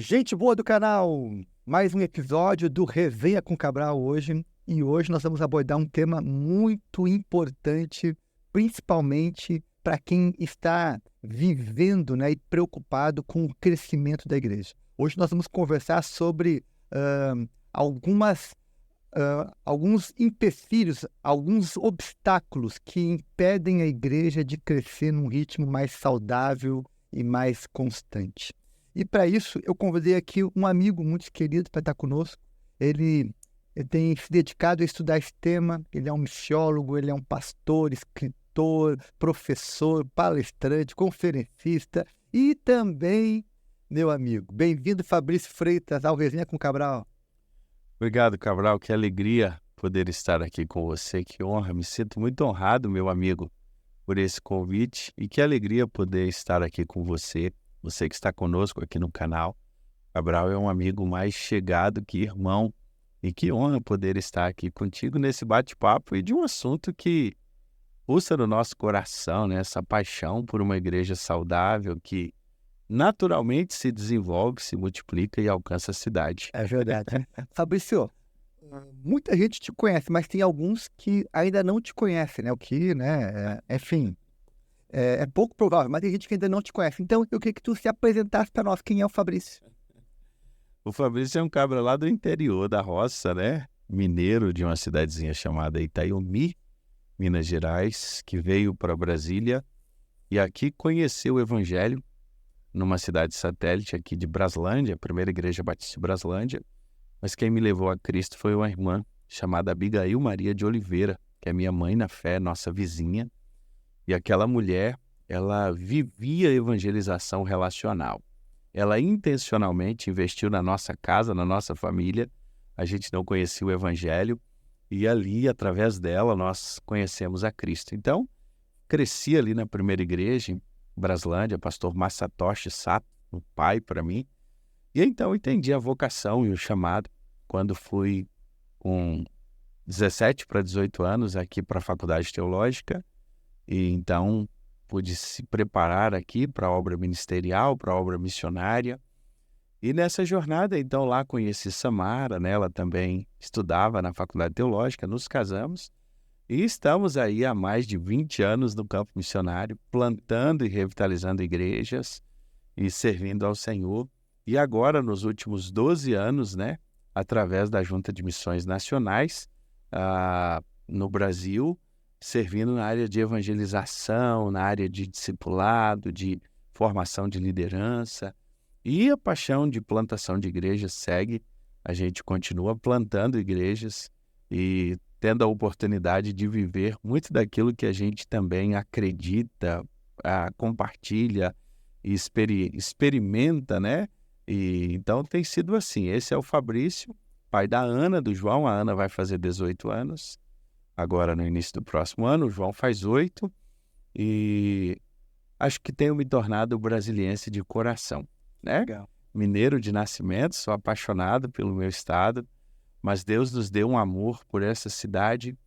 Gente boa do canal, mais um episódio do Resenha com Cabral hoje. E hoje nós vamos abordar um tema muito importante, principalmente para quem está vivendo, e preocupado com o crescimento da igreja. Hoje nós vamos conversar sobre alguns empecilhos, alguns obstáculos que impedem a igreja de crescer num ritmo mais saudável e mais constante. E para isso, eu convidei aqui um amigo muito querido para estar conosco. Ele tem se dedicado a estudar esse tema. Ele é um missiólogo, ele é um pastor, escritor, professor, palestrante, conferencista e também meu amigo. Bem-vindo, Fabrício Freitas, ao Resenha com Cabral. Obrigado, Cabral. Que alegria poder estar aqui com você. Que honra. Me sinto muito honrado, meu amigo, por esse convite. E que alegria poder estar aqui com você. Você que está conosco aqui no canal. Cabral é um amigo mais chegado que irmão. E que honra poder estar aqui contigo nesse bate-papo e de um assunto que pulsa no nosso coração, né? Essa paixão por uma igreja saudável que naturalmente se desenvolve, se multiplica e alcança a cidade. É verdade. Fabrício, muita gente te conhece, mas tem alguns que ainda não te conhecem, né? O que, enfim, é pouco provável, mas tem gente que ainda não te conhece. Então, eu queria que tu se apresentasse para nós. Quem é o Fabrício? O Fabrício é um cabra lá do interior da roça, né? Mineiro de uma cidadezinha chamada Itaiumi, Minas Gerais, que veio para Brasília e aqui conheceu o Evangelho numa cidade satélite aqui de Braslândia, a primeira igreja batista de Braslândia. Mas quem me levou a Cristo foi uma irmã chamada Abigail Maria de Oliveira, que é minha mãe na fé, nossa vizinha. E aquela mulher, ela vivia evangelização relacional. Ela intencionalmente investiu na nossa casa, na nossa família. A gente não conhecia o Evangelho e ali, através dela, nós conhecemos a Cristo. Então, cresci ali na primeira igreja, em Braslândia, pastor Masatoshi Sato, um pai para mim. E então entendi a vocação e o chamado quando fui com 17 para 18 anos aqui para a faculdade teológica. E então pude se preparar aqui para a obra ministerial, para a obra missionária. E nessa jornada, então, lá conheci Samara, né? Ela também estudava na faculdade teológica, nos casamos. E estamos aí há mais de 20 anos no campo missionário, plantando e revitalizando igrejas e servindo ao Senhor. E agora, nos últimos 12 anos, né, através da Junta de Missões Nacionais, no Brasil, servindo na área de evangelização, na área de discipulado, de formação de liderança. E a paixão de plantação de igrejas segue. A gente continua plantando igrejas e tendo a oportunidade de viver muito daquilo que a gente também acredita, compartilha e experimenta, né? E então tem sido assim. Esse é o Fabrício, pai da Ana, do João. A Ana vai fazer 18 anos, agora no início do próximo ano. O João faz 8 e acho que tenho me tornado brasiliense de coração, né? Legal. Mineiro de nascimento, sou apaixonado pelo meu estado. Mas Deus nos deu um amor por essa cidade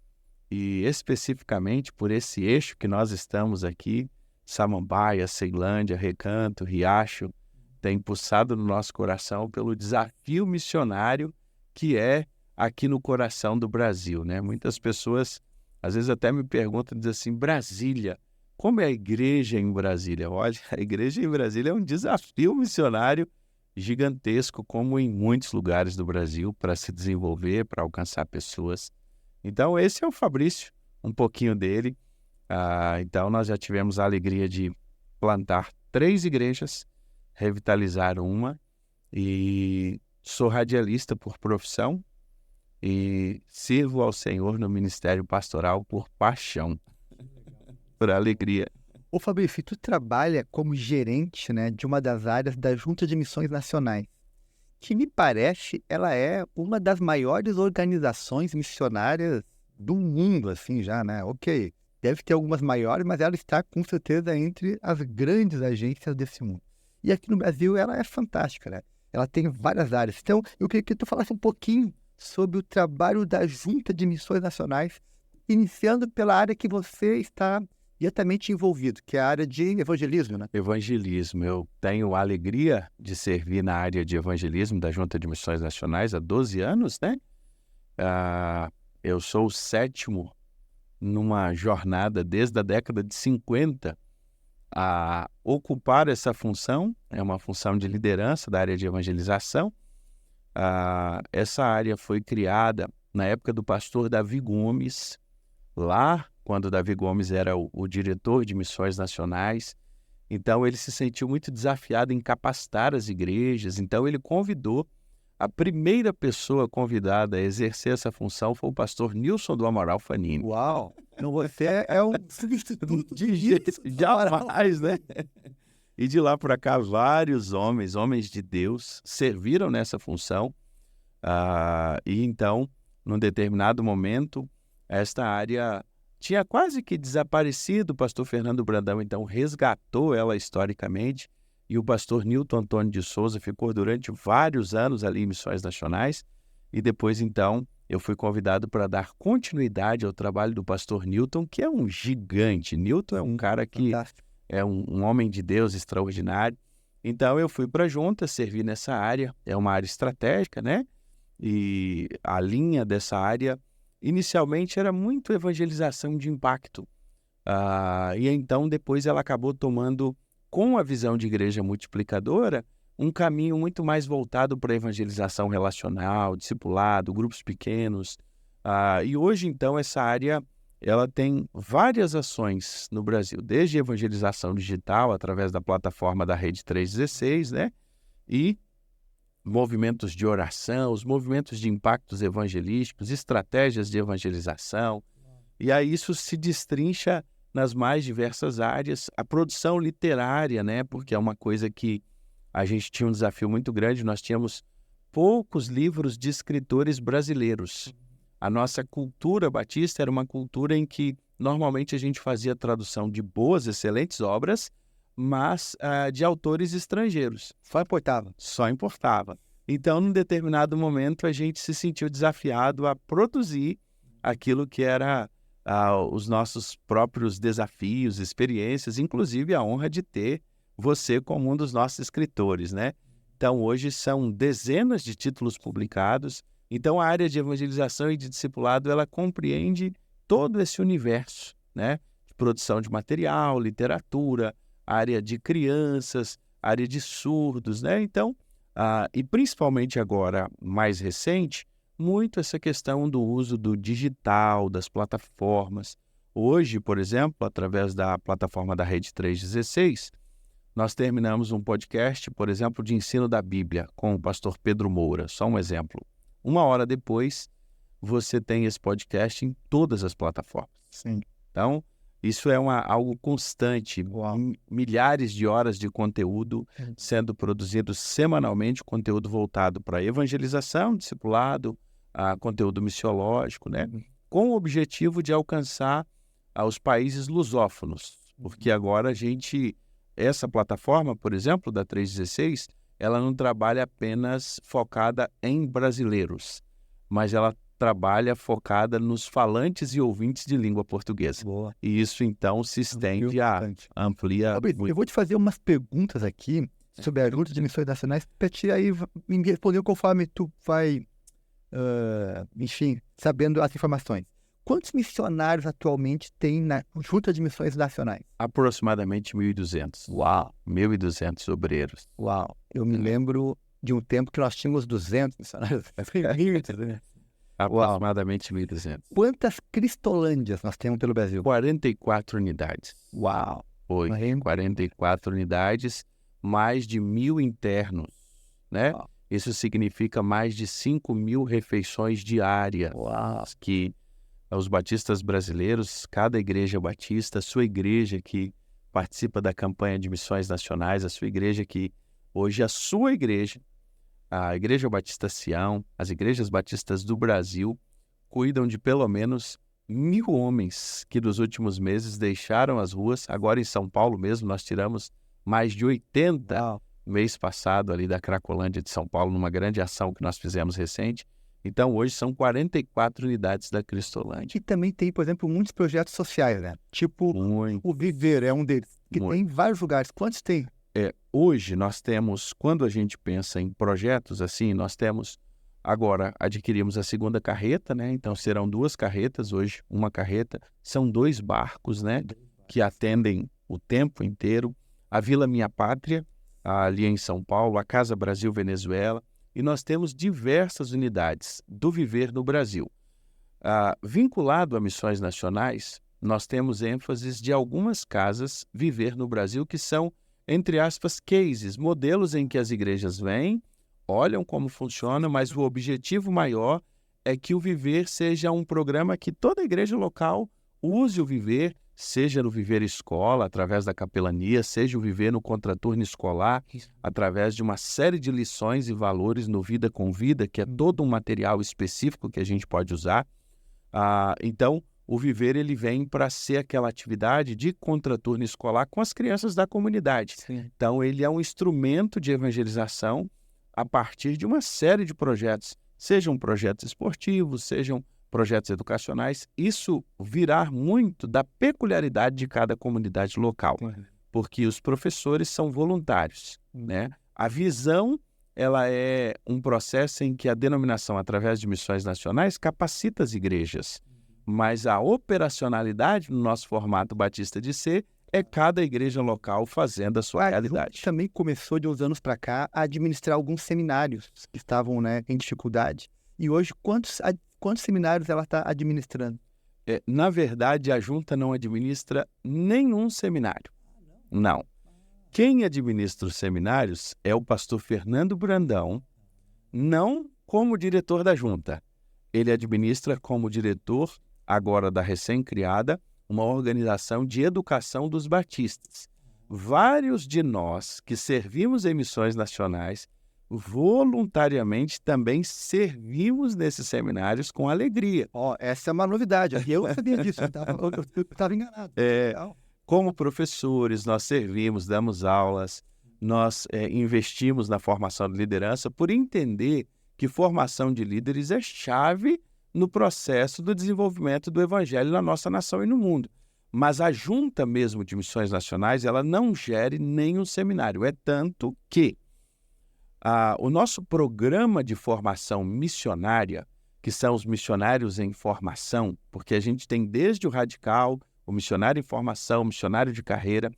e especificamente por esse eixo que nós estamos aqui, Samambaia, Ceilândia, Recanto, Riacho, tem pulsado no nosso coração pelo desafio missionário que é aqui no coração do Brasil, né? Muitas pessoas às vezes até me perguntam, dizem assim, Brasília, como é a igreja em Brasília? Olha, a igreja em Brasília é um desafio missionário gigantesco, como em muitos lugares do Brasil, para se desenvolver, para alcançar pessoas. Então, esse é o Fabrício, um pouquinho dele. Então, nós já tivemos a alegria de plantar 3 igrejas, revitalizar uma, e sou radialista por profissão e sirvo ao Senhor no ministério pastoral por paixão, por alegria. Ô Fabrício, tu trabalha como gerente, de uma das áreas da Junta de Missões Nacionais, que me parece, ela é uma das maiores organizações missionárias do mundo, assim, já, né? Ok, deve ter algumas maiores, mas ela está, com certeza, entre as grandes agências desse mundo. E aqui no Brasil, ela é fantástica, né? Ela tem várias áreas. Então, eu queria que tu falasse um pouquinho sobre o trabalho da Junta de Missões Nacionais, iniciando pela área que você está diretamente envolvido, que é a área de evangelismo, né? Evangelismo. Eu tenho a alegria de servir na área de evangelismo da Junta de Missões Nacionais há 12 anos, né? Eu sou o 7º numa jornada desde a década de 50 a ocupar essa função. É uma função de liderança da área de evangelização. Essa área foi criada na época do pastor Davi Gomes, lá quando Davi Gomes era o diretor de missões nacionais. Então ele se sentiu muito desafiado em capacitar as igrejas. Então ele convidou, a primeira pessoa convidada a exercer essa função foi o pastor Nilson do Amaral Fanini. Uau! Então você é um substituto de jeito jamais, né? E de lá para cá, vários homens de Deus, serviram nessa função. E então, num determinado momento, esta área tinha quase que desaparecido. O pastor Fernando Brandão, então, resgatou ela historicamente. E o pastor Nilton Antônio de Souza ficou durante vários anos ali em Missões Nacionais. E depois, então, eu fui convidado para dar continuidade ao trabalho do pastor Nilton, que é um gigante. Nilton é um cara que é um homem de Deus extraordinário. Então, eu fui para a junta, servi nessa área. É uma área estratégica, né? E a linha dessa área, inicialmente, era muito evangelização de impacto. E então, depois, ela acabou tomando, com a visão de igreja multiplicadora, um caminho muito mais voltado para a evangelização relacional, discipulado, grupos pequenos. E hoje, então, essa área ela tem várias ações no Brasil, desde evangelização digital, através da plataforma da Rede 316, né? E movimentos de oração, os movimentos de impactos evangelísticos, estratégias de evangelização. E aí isso se destrincha nas mais diversas áreas. A produção literária, né? Porque é uma coisa que a gente tinha um desafio muito grande. Nós tínhamos poucos livros de escritores brasileiros. A nossa cultura batista era uma cultura em que normalmente a gente fazia tradução de boas, excelentes obras, mas de autores estrangeiros. Só importava. Só importava. Então, num determinado momento, a gente se sentiu desafiado a produzir aquilo que era os nossos próprios desafios, experiências, inclusive a honra de ter você como um dos nossos escritores, né? Então, hoje são dezenas de títulos publicados. Então, a área de evangelização e de discipulado, ela compreende todo esse universo, né? De produção de material, literatura, área de crianças, área de surdos, né? Então, e principalmente agora, mais recente, muito essa questão do uso do digital, das plataformas. Hoje, por exemplo, através da plataforma da Rede 316, nós terminamos um podcast, por exemplo, de ensino da Bíblia, com o pastor Pedro Moura, só um exemplo. 1 hora depois, você tem esse podcast em todas as plataformas. Sim. Então, isso é algo constante. Milhares de horas de conteúdo sendo produzidos semanalmente, conteúdo voltado para evangelização, discipulado, conteúdo missiológico, né? Com o objetivo de alcançar os países lusófonos. Porque agora essa plataforma, por exemplo, da 316, ela não trabalha apenas focada em brasileiros, mas ela trabalha focada nos falantes e ouvintes de língua portuguesa. Boa. E isso, então, se estende amplia... Eu vou te fazer umas perguntas aqui sobre a Junta de Missões Nacionais para te aí me responder conforme tu vai, enfim, sabendo as informações. Quantos missionários atualmente tem na Junta de Missões Nacionais? Aproximadamente 1.200. Uau! 1.200 obreiros. Uau! Eu me lembro de um tempo que nós tínhamos 200 missionários. Aproximadamente 1.200. Quantas cristolândias nós temos pelo Brasil? 44 unidades. Uau! Foi, 44 unidades, mais de 1.000 internos, né? Uau. Isso significa mais de 5.000 refeições diárias. Uau. Que os batistas brasileiros, cada igreja batista, a sua igreja que participa da campanha de missões nacionais, a sua igreja que hoje a sua igreja, a Igreja Batista Sião, as igrejas batistas do Brasil, cuidam de pelo menos 1.000 homens que nos últimos meses deixaram as ruas. Agora em São Paulo mesmo nós tiramos mais de 80 mês passado ali da Cracolândia de São Paulo, numa grande ação que nós fizemos recente. Então, hoje são 44 unidades da Cristolândia. E também tem, por exemplo, muitos projetos sociais, né? Tipo, o Viver é um deles, que tem em vários lugares. Quantos tem? Hoje nós temos, quando a gente pensa em projetos assim, nós temos, agora adquirimos a segunda carreta, né? Então serão 2 carretas hoje, uma carreta, são 2 barcos, né? Que atendem o tempo inteiro. A Vila Minha Pátria, ali em São Paulo, a Casa Brasil Venezuela, e nós temos diversas unidades do Viver no Brasil. Vinculado a missões nacionais, nós temos ênfases de algumas casas Viver no Brasil que são, entre aspas, cases, modelos em que as igrejas vêm, olham como funciona, mas o objetivo maior é que o Viver seja um programa que toda igreja local use o Viver, seja no Viver Escola, através da capelania, seja o Viver no contraturno escolar, através de uma série de lições e valores no Vida com Vida, que é todo um material específico que a gente pode usar. Então, o Viver ele vem para ser aquela atividade de contraturno escolar com as crianças da comunidade. Sim. Então, ele é um instrumento de evangelização a partir de uma série de projetos, sejam projetos esportivos, sejam projetos educacionais. Isso virá muito da peculiaridade de cada comunidade local, porque os professores são voluntários, né? A visão ela é um processo em que a denominação, através de missões nacionais, capacita as igrejas. Mas a operacionalidade, no nosso formato Batista de Ser, é cada igreja local fazendo a sua realidade. Também começou, de uns anos para cá, a administrar alguns seminários que estavam, né, em dificuldade. E hoje, quantos seminários ela está administrando? Na verdade, a Junta não administra nenhum seminário. Não. Quem administra os seminários é o pastor Fernando Brandão, não como diretor da Junta. Ele administra como diretor, agora da recém-criada, uma organização de educação dos batistas. Vários de nós que servimos em missões nacionais, voluntariamente também servimos nesses seminários com alegria. Essa é uma novidade. Eu não sabia disso, eu estava enganado. Como professores, nós servimos, damos aulas, nós investimos na formação de liderança por entender que formação de líderes é chave no processo do desenvolvimento do evangelho na nossa nação e no mundo. Mas a Junta mesmo de Missões Nacionais, ela não gere nenhum seminário. É tanto que o nosso programa de formação missionária, que são os missionários em formação, porque a gente tem desde o radical, o missionário em formação, o missionário de carreira.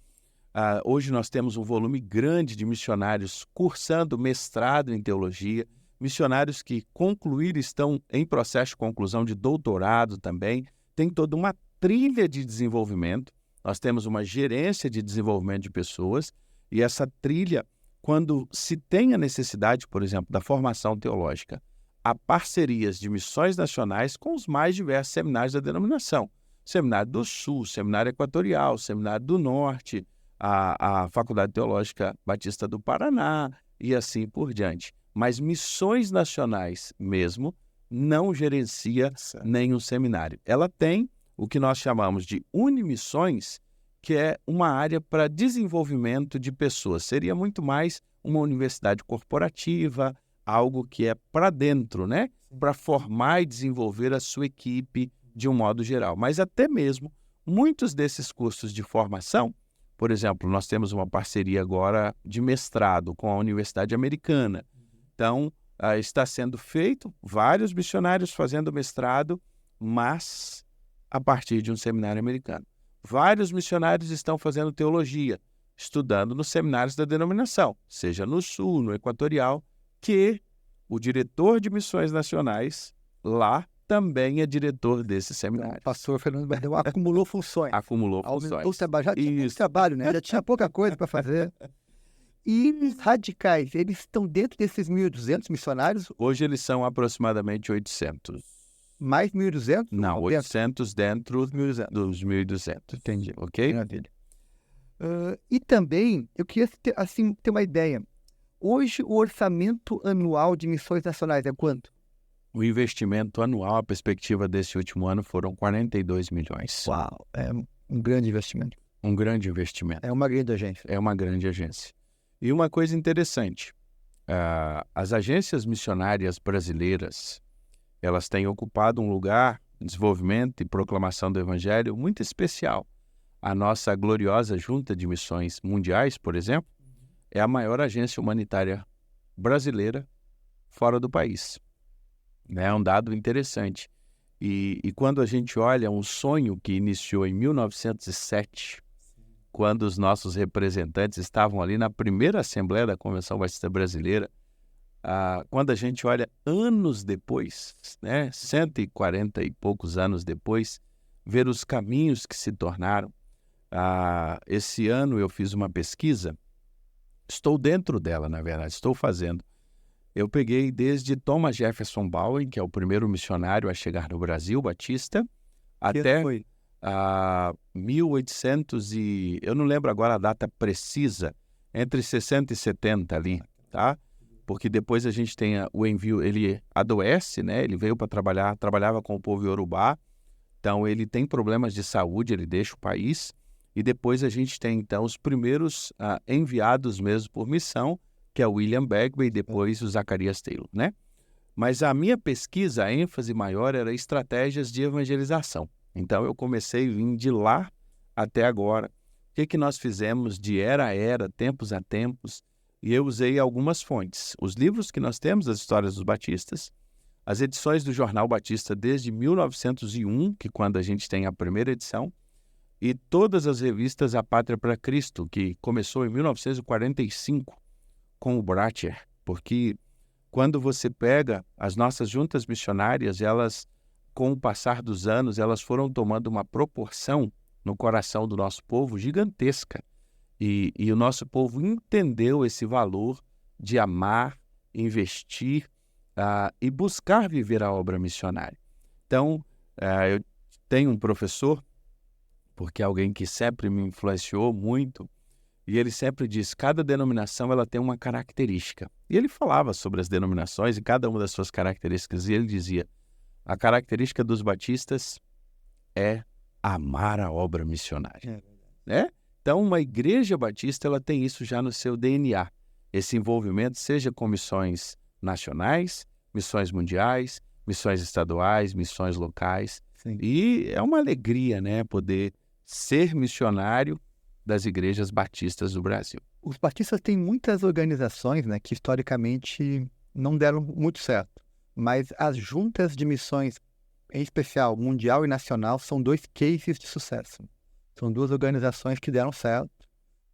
Hoje nós temos um volume grande de missionários cursando mestrado em teologia, missionários que concluíram, estão em processo de conclusão de doutorado também. Tem toda uma trilha de desenvolvimento. Nós temos uma gerência de desenvolvimento de pessoas e essa trilha, quando se tem a necessidade, por exemplo, da formação teológica, há parcerias de missões nacionais com os mais diversos seminários da denominação. Seminário do Sul, Seminário Equatorial, Seminário do Norte, a Faculdade Teológica Batista do Paraná e assim por diante. Mas missões nacionais mesmo não gerencia nenhum seminário. Ela tem o que nós chamamos de Unimissões, que é uma área para desenvolvimento de pessoas. Seria muito mais uma universidade corporativa, algo que é para dentro, né? Para formar e desenvolver a sua equipe de um modo geral. Mas até mesmo muitos desses cursos de formação, por exemplo, nós temos uma parceria agora de mestrado com a Universidade Americana. Então, está sendo feito vários missionários fazendo mestrado, mas a partir de um seminário americano. Vários missionários estão fazendo teologia, estudando nos seminários da denominação, seja no Sul, no Equatorial, que o diretor de missões nacionais lá também é diretor desse seminário. O pastor Fernando Brandão acumulou funções. Acumulou funções. Já tinha muito trabalho, né? Já tinha pouca coisa para fazer. E os radicais, eles estão dentro desses 1.200 missionários? Hoje eles são aproximadamente 800. Mais 1.200? Não, 800 dentro dos 1.200. Entendi. Ok? Maravilha. E também, eu queria ter uma ideia. Hoje, o orçamento anual de missões nacionais é quanto? O investimento anual, a perspectiva desse último ano, foram 42 milhões. Uau, é um grande investimento. Um grande investimento. É uma grande agência. É uma grande agência. E uma coisa interessante, as agências missionárias brasileiras, elas têm ocupado um lugar de desenvolvimento e proclamação do Evangelho muito especial. A nossa gloriosa Junta de Missões Mundiais, por exemplo, é a maior agência humanitária brasileira fora do país. É um dado interessante. E quando a gente olha um sonho que iniciou em 1907, quando os nossos representantes estavam ali na primeira Assembleia da Convenção Batista Brasileira, quando a gente olha anos depois, 140 e poucos anos depois, ver os caminhos que se tornaram. Esse ano eu fiz uma pesquisa, estou dentro dela, na verdade, estou fazendo. Eu peguei desde Thomas Jefferson Bowen, que é o primeiro missionário a chegar no Brasil, batista, até 1800 e... eu não lembro agora a data precisa, entre 60 e 70 ali, tá? Porque depois a gente tem o envio, ele adoece, né? Ele veio para trabalhar, trabalhava com o povo iorubá, então ele tem problemas de saúde, ele deixa o país, e depois a gente tem então os primeiros enviados mesmo por missão, que é o William Bagby e depois o Zacarias Taylor, né? Mas a minha pesquisa, a ênfase maior era estratégias de evangelização. Então eu comecei a vir de lá até agora. O que nós fizemos de era a era, tempos a tempos, e eu usei algumas fontes. Os livros que nós temos, as histórias dos batistas, as edições do Jornal Batista desde 1901, que quando a gente tem a primeira edição, e todas as revistas A Pátria para Cristo, que começou em 1945, com o Bracher, porque quando você pega as nossas juntas missionárias, elas, com o passar dos anos, elas foram tomando uma proporção no coração do nosso povo gigantesca. E o nosso povo entendeu esse valor de amar, investir e buscar viver a obra missionária. Então, eu tenho um professor, porque é alguém que sempre me influenciou muito, e ele sempre diz, cada denominação ela tem uma característica. E ele falava sobre as denominações e cada uma das suas características. E ele dizia, a característica dos batistas é amar a obra missionária. Né? Então, uma igreja batista ela tem isso já no seu DNA. Esse envolvimento, seja com missões nacionais, missões mundiais, missões estaduais, missões locais. Sim. E é uma alegria, né, poder ser missionário das igrejas batistas do Brasil. Os batistas têm muitas organizações, né, que historicamente não deram muito certo, mas as juntas de missões, em especial mundial e nacional, são 2 cases de sucesso. São 2 organizações que deram certo,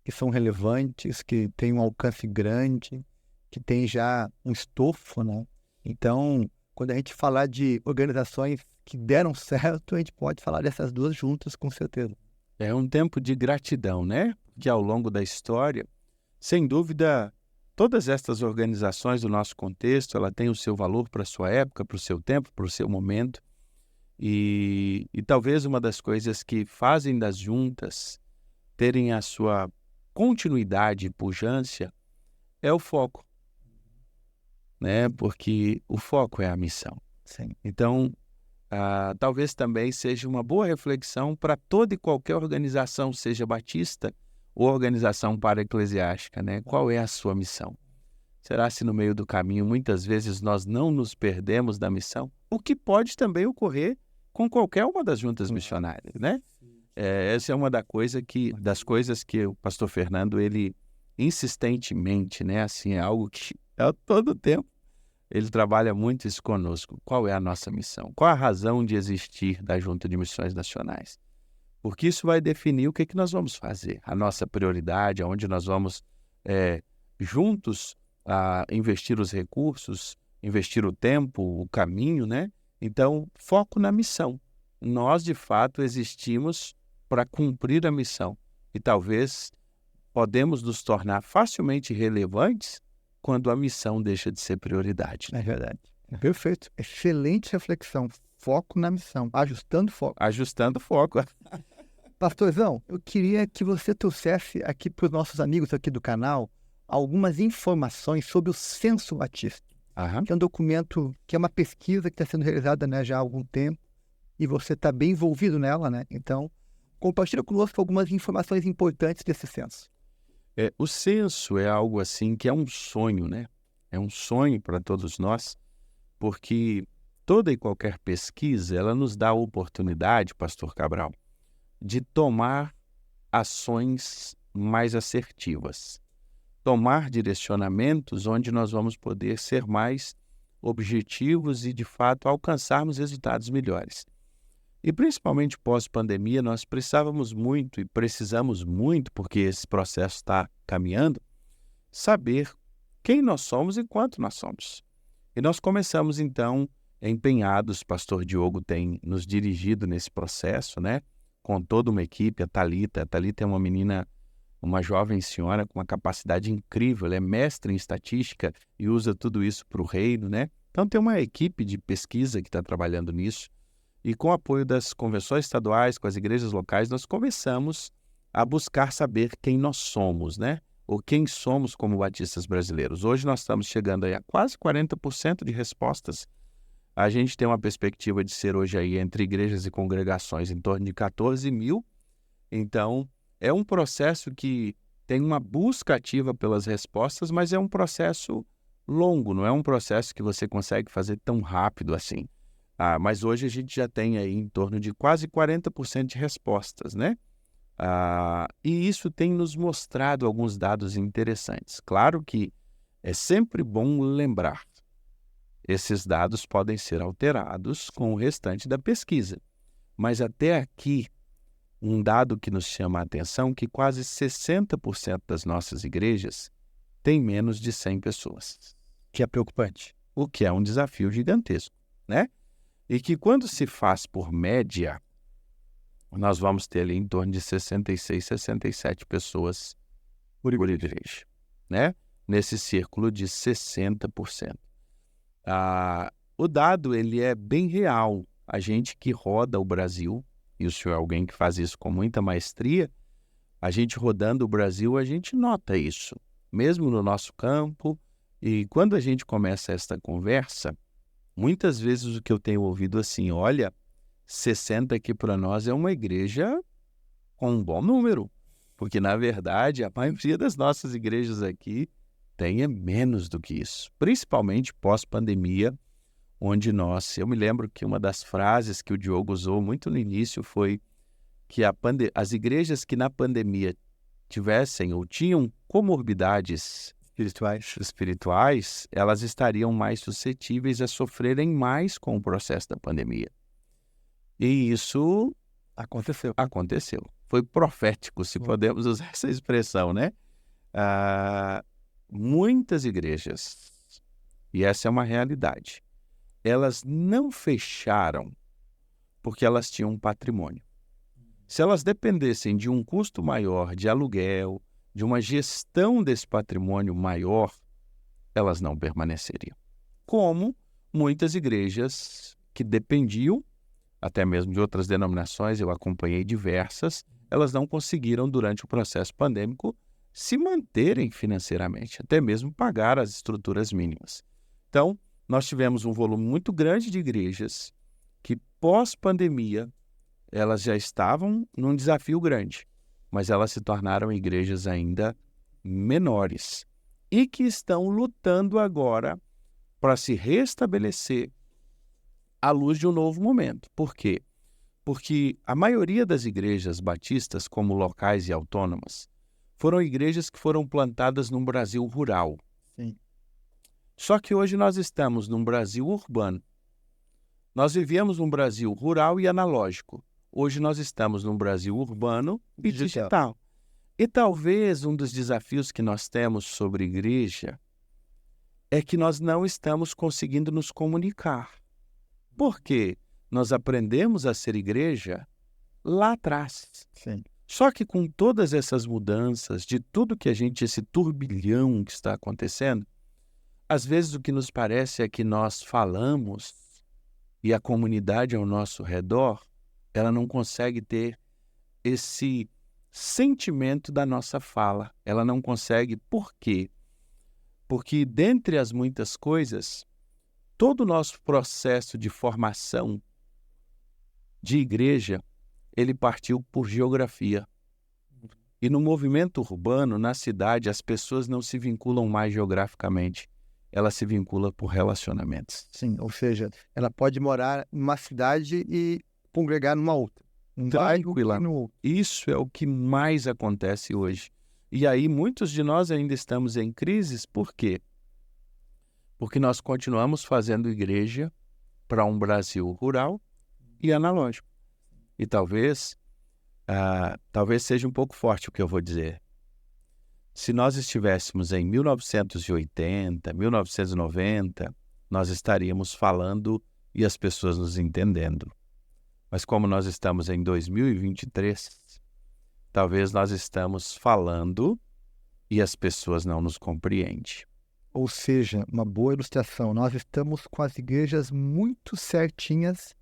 que são relevantes, que têm um alcance grande, que têm já um estofo, né? Então, quando a gente falar de organizações que deram certo, a gente pode falar dessas 2 juntas, com certeza. É um tempo de gratidão, né? Que ao longo da história, sem dúvida, todas estas organizações do nosso contexto, ela tem o seu valor para a sua época, para o seu tempo, para o seu momento. E talvez uma das coisas que fazem das juntas terem a sua continuidade e pujança é o foco, né? Porque o foco é a missão. Sim. Então, talvez também seja uma boa reflexão para toda e qualquer organização, seja batista ou organização para-eclesiástica, né? Qual é a sua missão? Será se no meio do caminho, muitas vezes, nós não nos perdemos da missão? O que pode também ocorrer com qualquer uma das juntas missionárias, né? Essa é uma das coisas que o pastor Fernando, ele insistentemente, né? Assim, é algo que a todo tempo ele trabalha muito isso conosco. Qual é a nossa missão? Qual a razão de existir da Junta de Missões Nacionais? Porque isso vai definir o que nós vamos fazer, a nossa prioridade, aonde nós vamos juntos investir os recursos, investir o tempo, o caminho, né? Então, foco na missão. Nós, de fato, existimos para cumprir a missão. E talvez podemos nos tornar facilmente relevantes quando a missão deixa de ser prioridade. É verdade. Perfeito. Excelente reflexão. Foco na missão. Ajustando foco. Ajustando foco. Pastorzão, eu queria que você trouxesse aqui para os nossos amigos aqui do canal algumas informações sobre o Censo Batista. Aham. Que é um documento, que é uma pesquisa que está sendo realizada, né, já há algum tempo, e você está bem envolvido nela, né? Então, compartilha conosco algumas informações importantes desse censo. O censo é algo assim que é um sonho, né? É um sonho para todos nós, porque toda e qualquer pesquisa, ela nos dá a oportunidade, pastor Cabral, de tomar ações mais assertivas, tomar direcionamentos onde nós vamos poder ser mais objetivos e, de fato, alcançarmos resultados melhores. E, principalmente pós-pandemia, nós precisávamos muito e precisamos muito, porque esse processo está caminhando, saber quem nós somos e quanto nós somos. E nós começamos, então, empenhados, pastor Diogo tem nos dirigido nesse processo, né? Com toda uma equipe, a Thalita. A Thalita é uma menina, uma jovem senhora com uma capacidade incrível, ela é mestre em estatística e usa tudo isso para o reino, né? Então tem uma equipe de pesquisa que está trabalhando nisso e com o apoio das convenções estaduais, com as igrejas locais, nós começamos a buscar saber quem nós somos, né? Ou quem somos como batistas brasileiros. Hoje nós estamos chegando aí a quase 40% de respostas. A gente tem uma perspectiva de ser hoje aí entre igrejas e congregações em torno de 14 mil. Então, é um processo que tem uma busca ativa pelas respostas, mas é um processo longo, não é um processo que você consegue fazer tão rápido assim. Mas hoje a gente já tem aí em torno de quase 40% de respostas, né? E isso tem nos mostrado alguns dados interessantes. Claro que é sempre bom lembrar, esses dados podem ser alterados com o restante da pesquisa. Mas até aqui, um dado que nos chama a atenção é que quase 60% das nossas igrejas têm menos de 100 pessoas. Que é preocupante. O que é um desafio gigantesco, né? E que quando se faz por média, nós vamos ter ali em torno de 66, 67 pessoas por igreja, né? Nesse círculo de 60%. O dado ele é bem real. A gente que roda o Brasil, e o senhor é alguém que faz isso com muita maestria, a gente rodando o Brasil, a gente nota isso, mesmo no nosso campo. E quando a gente começa esta conversa, muitas vezes o que eu tenho ouvido assim, olha, 60 aqui para nós é uma igreja com um bom número, porque na verdade a maioria das nossas igrejas aqui tem menos do que isso, principalmente pós-pandemia, onde eu me lembro que uma das frases que o Diogo usou muito no início foi que as igrejas que na pandemia tivessem ou tinham comorbidades espirituais, elas estariam mais suscetíveis a sofrerem mais com o processo da pandemia. E isso aconteceu. Foi profético, se podemos usar essa expressão, né? Muitas igrejas, e essa é uma realidade, elas não fecharam porque elas tinham um patrimônio. Se elas dependessem de um custo maior de aluguel, de uma gestão desse patrimônio maior, elas não permaneceriam. Como muitas igrejas que dependiam, até mesmo de outras denominações, eu acompanhei diversas, elas não conseguiram, durante o processo pandêmico, se manterem financeiramente, até mesmo pagar as estruturas mínimas. Então, nós tivemos um volume muito grande de igrejas que, pós-pandemia, elas já estavam num desafio grande, mas elas se tornaram igrejas ainda menores e que estão lutando agora para se restabelecer à luz de um novo momento. Por quê? Porque a maioria das igrejas batistas, como locais e autônomas, foram igrejas que foram plantadas num Brasil rural. Sim. Só que hoje nós estamos num Brasil urbano. Nós vivíamos num Brasil rural e analógico. Hoje nós estamos num Brasil urbano e digital. E talvez um dos desafios que nós temos sobre igreja é que nós não estamos conseguindo nos comunicar. Por quê? Nós aprendemos a ser igreja lá atrás. Sim. Só que com todas essas mudanças, de tudo que esse turbilhão que está acontecendo, às vezes o que nos parece é que nós falamos e a comunidade ao nosso redor, ela não consegue ter esse sentimento da nossa fala. Ela não consegue. Por quê? Porque dentre as muitas coisas, todo o nosso processo de formação de igreja, ele partiu por geografia. E no movimento urbano, na cidade, as pessoas não se vinculam mais geograficamente. ela se vincula por relacionamentos. Sim, ou seja, ela pode morar numa cidade e congregar numa outra. Num bairro e no outro. Isso é o que mais acontece hoje. E aí muitos de nós ainda estamos em crises, por quê? Porque nós continuamos fazendo igreja para um Brasil rural e analógico. E talvez seja um pouco forte o que eu vou dizer. Se nós estivéssemos em 1980, 1990, nós estaríamos falando e as pessoas nos entendendo. Mas como nós estamos em 2023, talvez nós estamos falando e as pessoas não nos compreendem. Ou seja, uma boa ilustração, nós estamos com as igrejas muito certinhas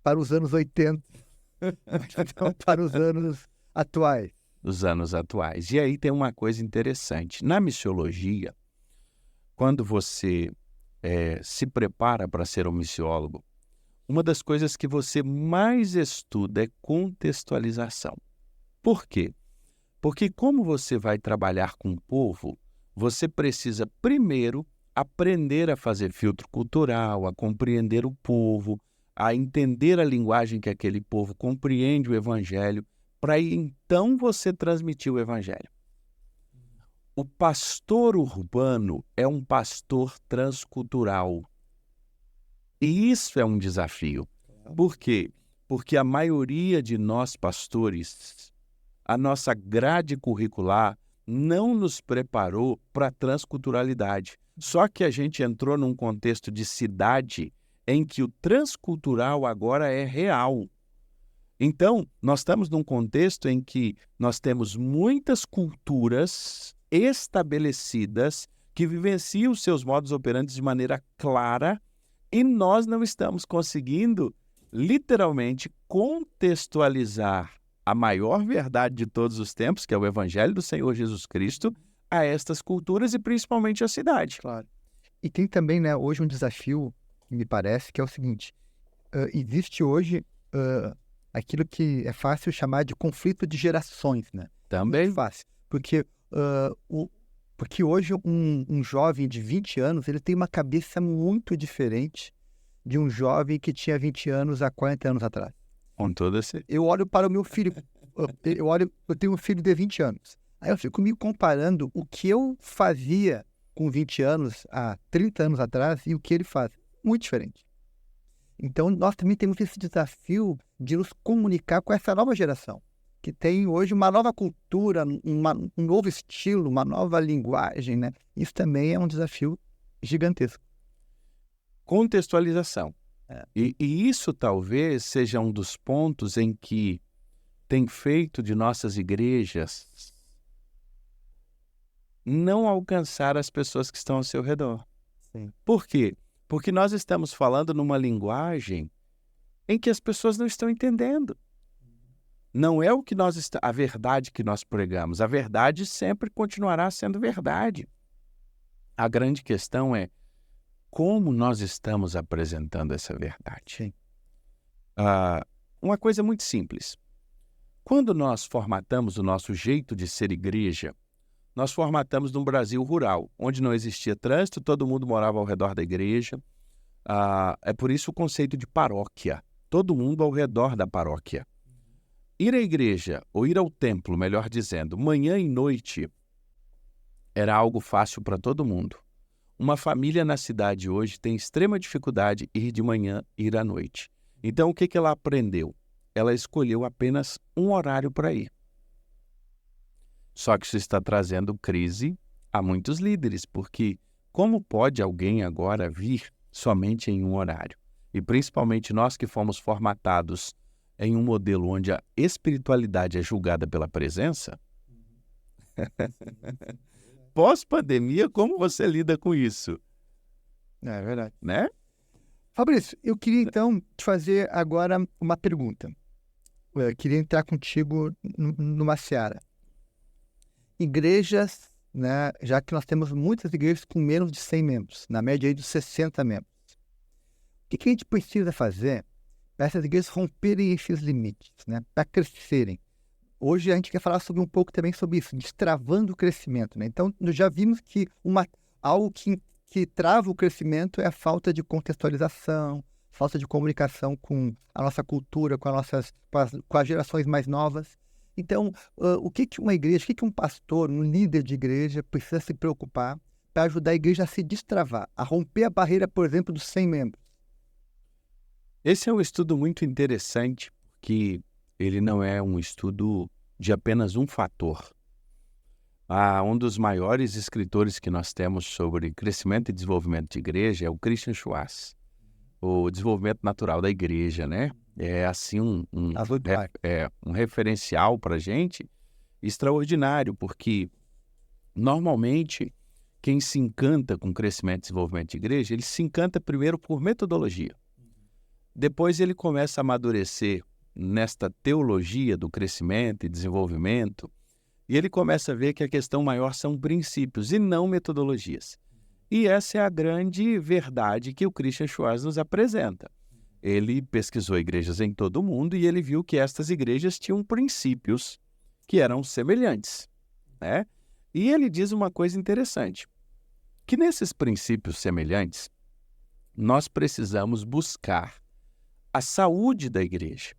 para os anos 80, então, para os anos atuais. Dos anos atuais. E aí tem uma coisa interessante. Na missiologia, quando você se prepara para ser um missiólogo, uma das coisas que você mais estuda é contextualização. Por quê? Porque como você vai trabalhar com o povo, você precisa primeiro aprender a fazer filtro cultural, a compreender o povo, a entender a linguagem que aquele povo compreende o evangelho, para então você transmitir o evangelho. O pastor urbano é um pastor transcultural. E isso é um desafio. Por quê? Porque a maioria de nós pastores, a nossa grade curricular não nos preparou para a transculturalidade. Só que a gente entrou num contexto de cidade em que o transcultural agora é real. Então, nós estamos num contexto em que nós temos muitas culturas estabelecidas que vivenciam os seus modus operandi de maneira clara e nós não estamos conseguindo, literalmente, contextualizar a maior verdade de todos os tempos, que é o Evangelho do Senhor Jesus Cristo, a estas culturas e principalmente a cidade. Claro. E tem também, né, hoje um desafio, que me parece, que é o seguinte, existe hoje aquilo que é fácil chamar de conflito de gerações, né? Também. Muito fácil, porque hoje um jovem de 20 anos, ele tem uma cabeça muito diferente de um jovem que tinha 20 anos há 40 anos atrás. Com toda certeza. Eu olho para o meu filho, eu tenho um filho de 20 anos. Aí eu fico me comparando o que eu fazia com 20 anos, há 30 anos atrás, e o que ele faz. Muito diferente. Então, nós também temos esse desafio de nos comunicar com essa nova geração, que tem hoje uma nova cultura, um novo estilo, uma nova linguagem, né? Isso também é um desafio gigantesco. Contextualização. E isso talvez seja um dos pontos em que tem feito de nossas igrejas não alcançar as pessoas que estão ao seu redor. Sim. Por quê? Porque nós estamos falando numa linguagem em que as pessoas não estão entendendo. Não é a verdade que nós pregamos. A verdade sempre continuará sendo verdade. A grande questão é como nós estamos apresentando essa verdade. Sim. Uma coisa muito simples. Quando nós formatamos o nosso jeito de ser igreja, nós formatamos num Brasil rural, onde não existia trânsito, todo mundo morava ao redor da igreja. É por isso o conceito de paróquia. Todo mundo ao redor da paróquia. Ir à igreja, ou ir ao templo, melhor dizendo, manhã e noite, era algo fácil para todo mundo. Uma família na cidade hoje tem extrema dificuldade em ir de manhã e ir à noite. Então, o que ela aprendeu? Ela escolheu apenas um horário para ir. Só que isso está trazendo crise a muitos líderes, porque como pode alguém agora vir somente em um horário? E principalmente nós que fomos formatados em um modelo onde a espiritualidade é julgada pela presença, pós-pandemia, como você lida com isso? É verdade. Né? Fabrício, eu queria então te fazer agora uma pergunta. Eu queria entrar contigo numa seara. Igrejas, né, já que nós temos muitas igrejas com menos de 100 membros, na média aí de 60 membros. O que a gente precisa fazer para essas igrejas romperem esses limites, né, para crescerem? Hoje a gente quer falar um pouco também sobre isso, destravando o crescimento, né? Então, nós já vimos que algo que que trava o crescimento é a falta de contextualização, falta de comunicação com a nossa cultura, com as gerações mais novas. Então, o que uma igreja, o que um pastor, um líder de igreja precisa se preocupar para ajudar a igreja a se destravar, a romper a barreira, por exemplo, dos 100 membros? Esse é um estudo muito interessante, porque ele não é um estudo de apenas um fator. Um dos maiores escritores que nós temos sobre crescimento e desenvolvimento de igreja é o Christian Schwarz, o desenvolvimento natural da igreja, né? É assim um referencial para a gente extraordinário, porque normalmente quem se encanta com crescimento e desenvolvimento de igreja, ele se encanta primeiro por metodologia. Depois ele começa a amadurecer nesta teologia do crescimento e desenvolvimento, e ele começa a ver que a questão maior são princípios e não metodologias. E essa é a grande verdade que o Christian Schwarz nos apresenta. Ele pesquisou igrejas em todo o mundo e ele viu que estas igrejas tinham princípios que eram semelhantes, né? E ele diz uma coisa interessante, que nesses princípios semelhantes, nós precisamos buscar a saúde da igreja.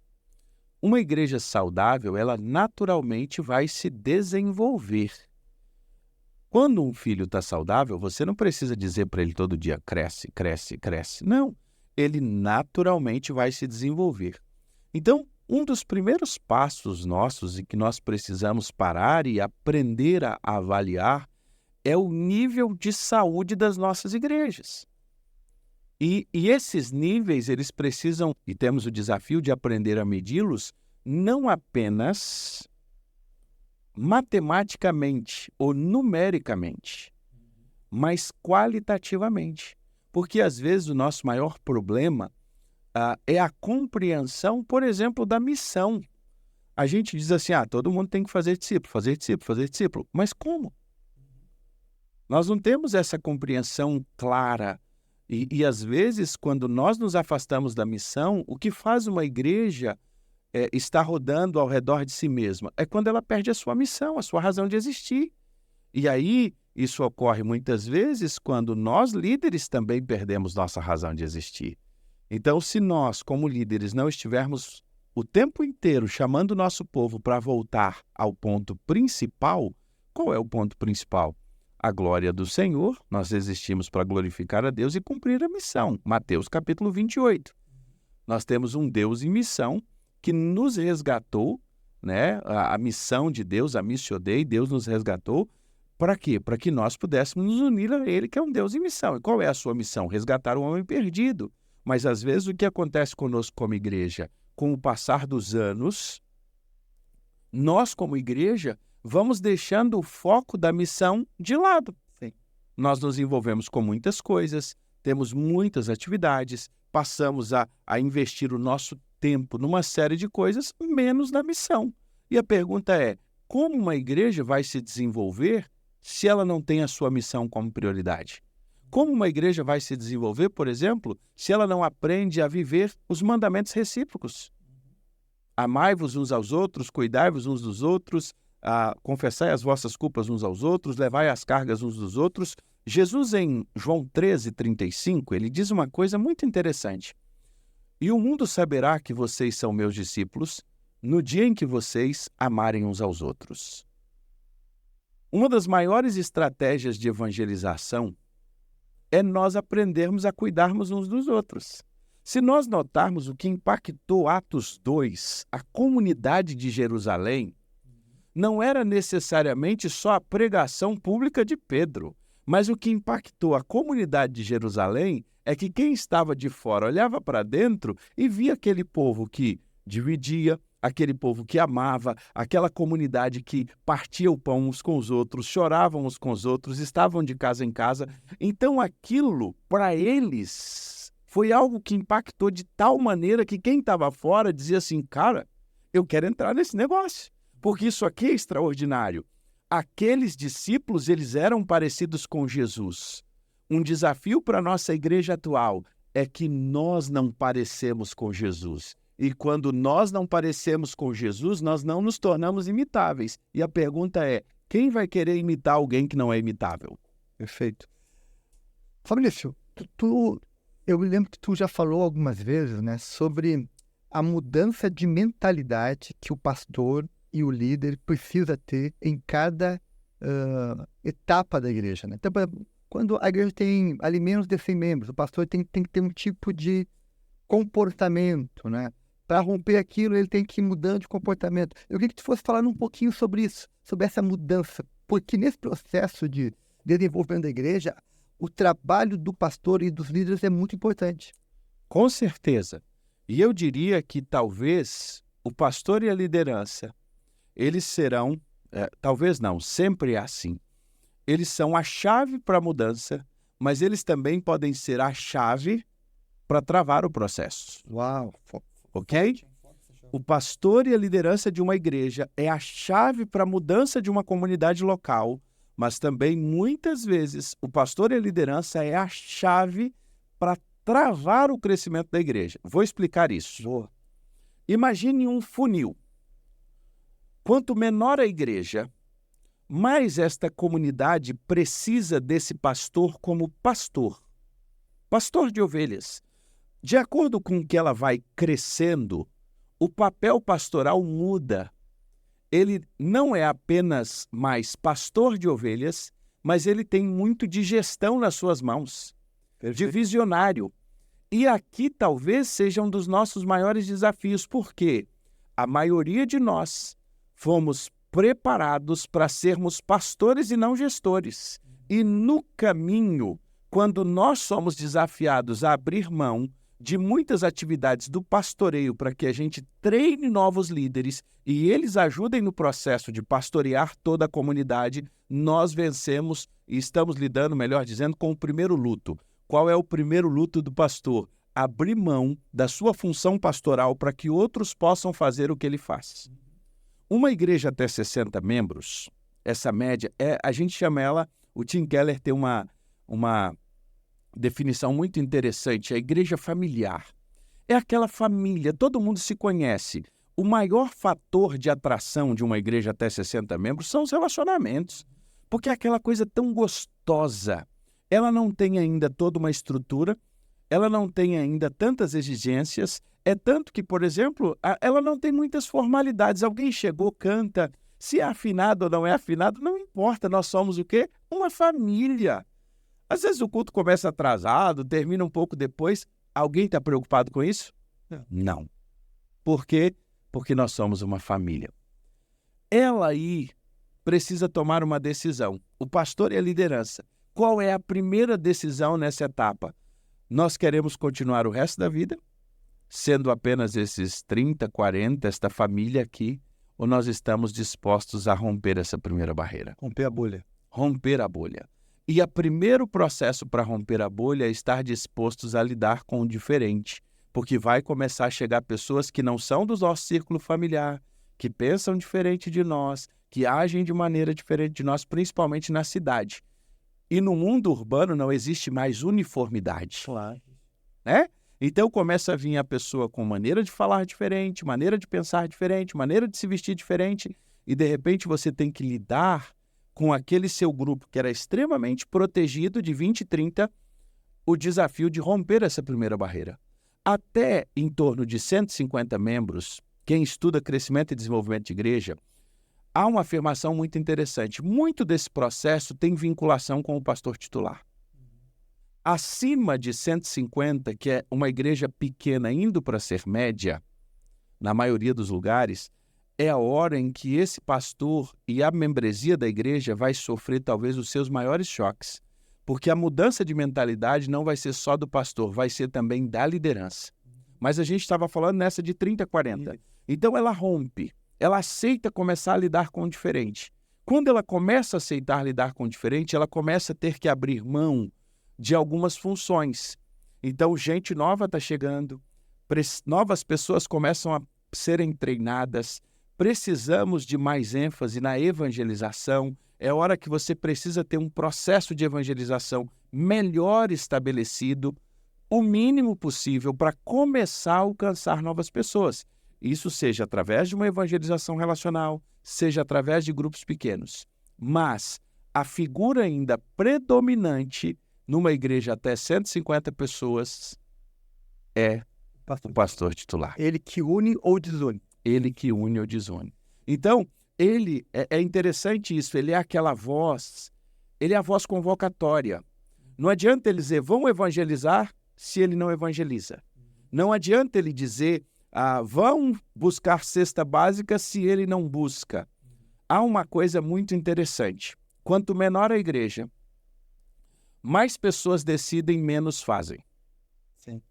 Uma igreja saudável, ela naturalmente vai se desenvolver. Quando um filho está saudável, você não precisa dizer para ele todo dia, cresce, cresce, cresce. Não, ele naturalmente vai se desenvolver. Então, um dos primeiros passos nossos e que nós precisamos parar e aprender a avaliar é o nível de saúde das nossas igrejas. E esses níveis, eles precisam, e temos o desafio de aprender a medi-los, não apenas matematicamente ou numericamente, mas qualitativamente. Porque, às vezes, o nosso maior problema é a compreensão, por exemplo, da missão. A gente diz assim, todo mundo tem que fazer discípulo, fazer discípulo, fazer discípulo. Mas como? Nós não temos essa compreensão clara. E às vezes, quando nós nos afastamos da missão, o que faz uma igreja estar rodando ao redor de si mesma é quando ela perde a sua missão, a sua razão de existir. E aí, isso ocorre muitas vezes quando nós, líderes, também perdemos nossa razão de existir. Então, se nós, como líderes, não estivermos o tempo inteiro chamando o nosso povo para voltar ao ponto principal, qual é o ponto principal? A glória do Senhor, nós existimos para glorificar a Deus e cumprir a missão. Mateus capítulo 28. Nós temos um Deus em missão que nos resgatou, né? A missão de Deus, a Missio Dei, Deus nos resgatou. Para quê? Para que nós pudéssemos nos unir a Ele, que é um Deus em missão. E qual é a sua missão? Resgatar o homem perdido. Mas, às vezes, o que acontece conosco como igreja? Com o passar dos anos, nós, como igreja, vamos deixando o foco da missão de lado. Sim. Nós nos envolvemos com muitas coisas, temos muitas atividades, passamos a investir o nosso tempo numa série de coisas, menos na missão. E a pergunta é, como uma igreja vai se desenvolver se ela não tem a sua missão como prioridade? Como uma igreja vai se desenvolver, por exemplo, se ela não aprende a viver os mandamentos recíprocos? Amai-vos uns aos outros, cuidai-vos uns dos outros, confessai as vossas culpas uns aos outros, levai as cargas uns dos outros. Jesus, em João 13:35, ele diz uma coisa muito interessante. E o mundo saberá que vocês são meus discípulos no dia em que vocês amarem uns aos outros. Uma das maiores estratégias de evangelização é nós aprendermos a cuidarmos uns dos outros. Se nós notarmos o que impactou Atos 2, a comunidade de Jerusalém, não era necessariamente só a pregação pública de Pedro, mas o que impactou a comunidade de Jerusalém é que quem estava de fora olhava para dentro e via aquele povo que dividia, aquele povo que amava, aquela comunidade que partia o pão uns com os outros, choravam uns com os outros, estavam de casa em casa. Então aquilo, para eles, foi algo que impactou de tal maneira que quem estava fora dizia assim, cara, eu quero entrar nesse negócio, porque isso aqui é extraordinário. Aqueles discípulos, eles eram parecidos com Jesus. Um desafio para a nossa igreja atual é que nós não parecemos com Jesus. E quando nós não parecemos com Jesus, nós não nos tornamos imitáveis. E a pergunta é, quem vai querer imitar alguém que não é imitável? Perfeito. Fabrício, eu me lembro que tu já falou algumas vezes, né, sobre a mudança de mentalidade que o pastor e o líder precisa ter em cada etapa da igreja, né? Então, por exemplo, quando a igreja tem ali menos de 100 membros, o pastor tem que ter um tipo de comportamento, né? Para romper aquilo, ele tem que ir mudando de comportamento. Eu queria que tu fosse falar um pouquinho sobre isso, sobre essa mudança, porque nesse processo de desenvolvimento da igreja, o trabalho do pastor e dos líderes é muito importante. Com certeza. E eu diria que talvez o pastor e a liderança, eles serão, talvez não, sempre é assim. Eles são a chave para a mudança, mas eles também podem ser a chave para travar o processo. Uau! Ok? O pastor e a liderança de uma igreja é a chave para a mudança de uma comunidade local, mas também, muitas vezes, o pastor e a liderança é a chave para travar o crescimento da igreja. Vou explicar isso. Boa. Imagine um funil. Quanto menor a igreja, mais esta comunidade precisa desse pastor como pastor. Pastor de ovelhas. De acordo com que ela vai crescendo, o papel pastoral muda. Ele não é apenas mais pastor de ovelhas, mas ele tem muito de gestão nas suas mãos, de visionário. E aqui talvez seja um dos nossos maiores desafios, porque a maioria de nós fomos preparados para sermos pastores e não gestores. E no caminho, quando nós somos desafiados a abrir mão de muitas atividades do pastoreio para que a gente treine novos líderes e eles ajudem no processo de pastorear toda a comunidade, nós vencemos e estamos lidando, melhor dizendo, com o primeiro luto. Qual é o primeiro luto do pastor? Abrir mão da sua função pastoral para que outros possam fazer o que ele faz. Uma igreja até 60 membros, essa média, a gente chama ela, o Tim Keller tem uma definição muito interessante, a igreja familiar. É aquela família, todo mundo se conhece. O maior fator de atração de uma igreja até 60 membros são os relacionamentos, porque é aquela coisa tão gostosa. Ela não tem ainda toda uma estrutura, ela não tem ainda tantas exigências, é tanto que, por exemplo, ela não tem muitas formalidades. Alguém chegou, canta, se é afinado ou não é afinado, não importa, nós somos o quê? Uma família. Às vezes o culto começa atrasado, termina um pouco depois. Alguém está preocupado com isso? Não. Por quê? Porque nós somos uma família. Ela aí precisa tomar uma decisão. O pastor e a liderança. Qual é a primeira decisão nessa etapa? Nós queremos continuar o resto da vida, sendo apenas esses 30, 40, esta família aqui, ou nós estamos dispostos a romper essa primeira barreira? Romper a bolha. Romper a bolha. E o primeiro processo para romper a bolha é estar dispostos a lidar com o diferente, porque vai começar a chegar pessoas que não são do nosso círculo familiar, que pensam diferente de nós, que agem de maneira diferente de nós, principalmente na cidade. E no mundo urbano não existe mais uniformidade. Claro. Né? Então começa a vir a pessoa com maneira de falar diferente, maneira de pensar diferente, maneira de se vestir diferente, e de repente você tem que lidar com aquele seu grupo que era extremamente protegido de 20 e 30, o desafio de romper essa primeira barreira. Até em torno de 150 membros, quem estuda crescimento e desenvolvimento de igreja, há uma afirmação muito interessante. Muito desse processo tem vinculação com o pastor titular. Acima de 150, que é uma igreja pequena indo para ser média, na maioria dos lugares, é a hora em que esse pastor e a membresia da igreja vai sofrer talvez os seus maiores choques. Porque a mudança de mentalidade não vai ser só do pastor, vai ser também da liderança. Mas a gente estava falando nessa de 30, 40. Então ela rompe, ela aceita começar a lidar com o diferente. Quando ela começa a aceitar lidar com o diferente, ela começa a ter que abrir mão de algumas funções. Então gente nova está chegando, novas pessoas começam a serem treinadas, precisamos de mais ênfase na evangelização. É hora que você precisa ter um processo de evangelização melhor estabelecido, o mínimo possível para começar a alcançar novas pessoas. Isso seja através de uma evangelização relacional, seja através de grupos pequenos. Mas a figura ainda predominante numa igreja até 150 pessoas, é o pastor titular. Ele que une ou desune. Ele que une ou desune. Então, ele é interessante isso, ele é aquela voz, ele é a voz convocatória. Não adianta ele dizer, vão evangelizar, se ele não evangeliza. Não adianta ele dizer, vão buscar cesta básica, se ele não busca. Há uma coisa muito interessante. Quanto menor a igreja, mais pessoas decidem, menos fazem. Sim.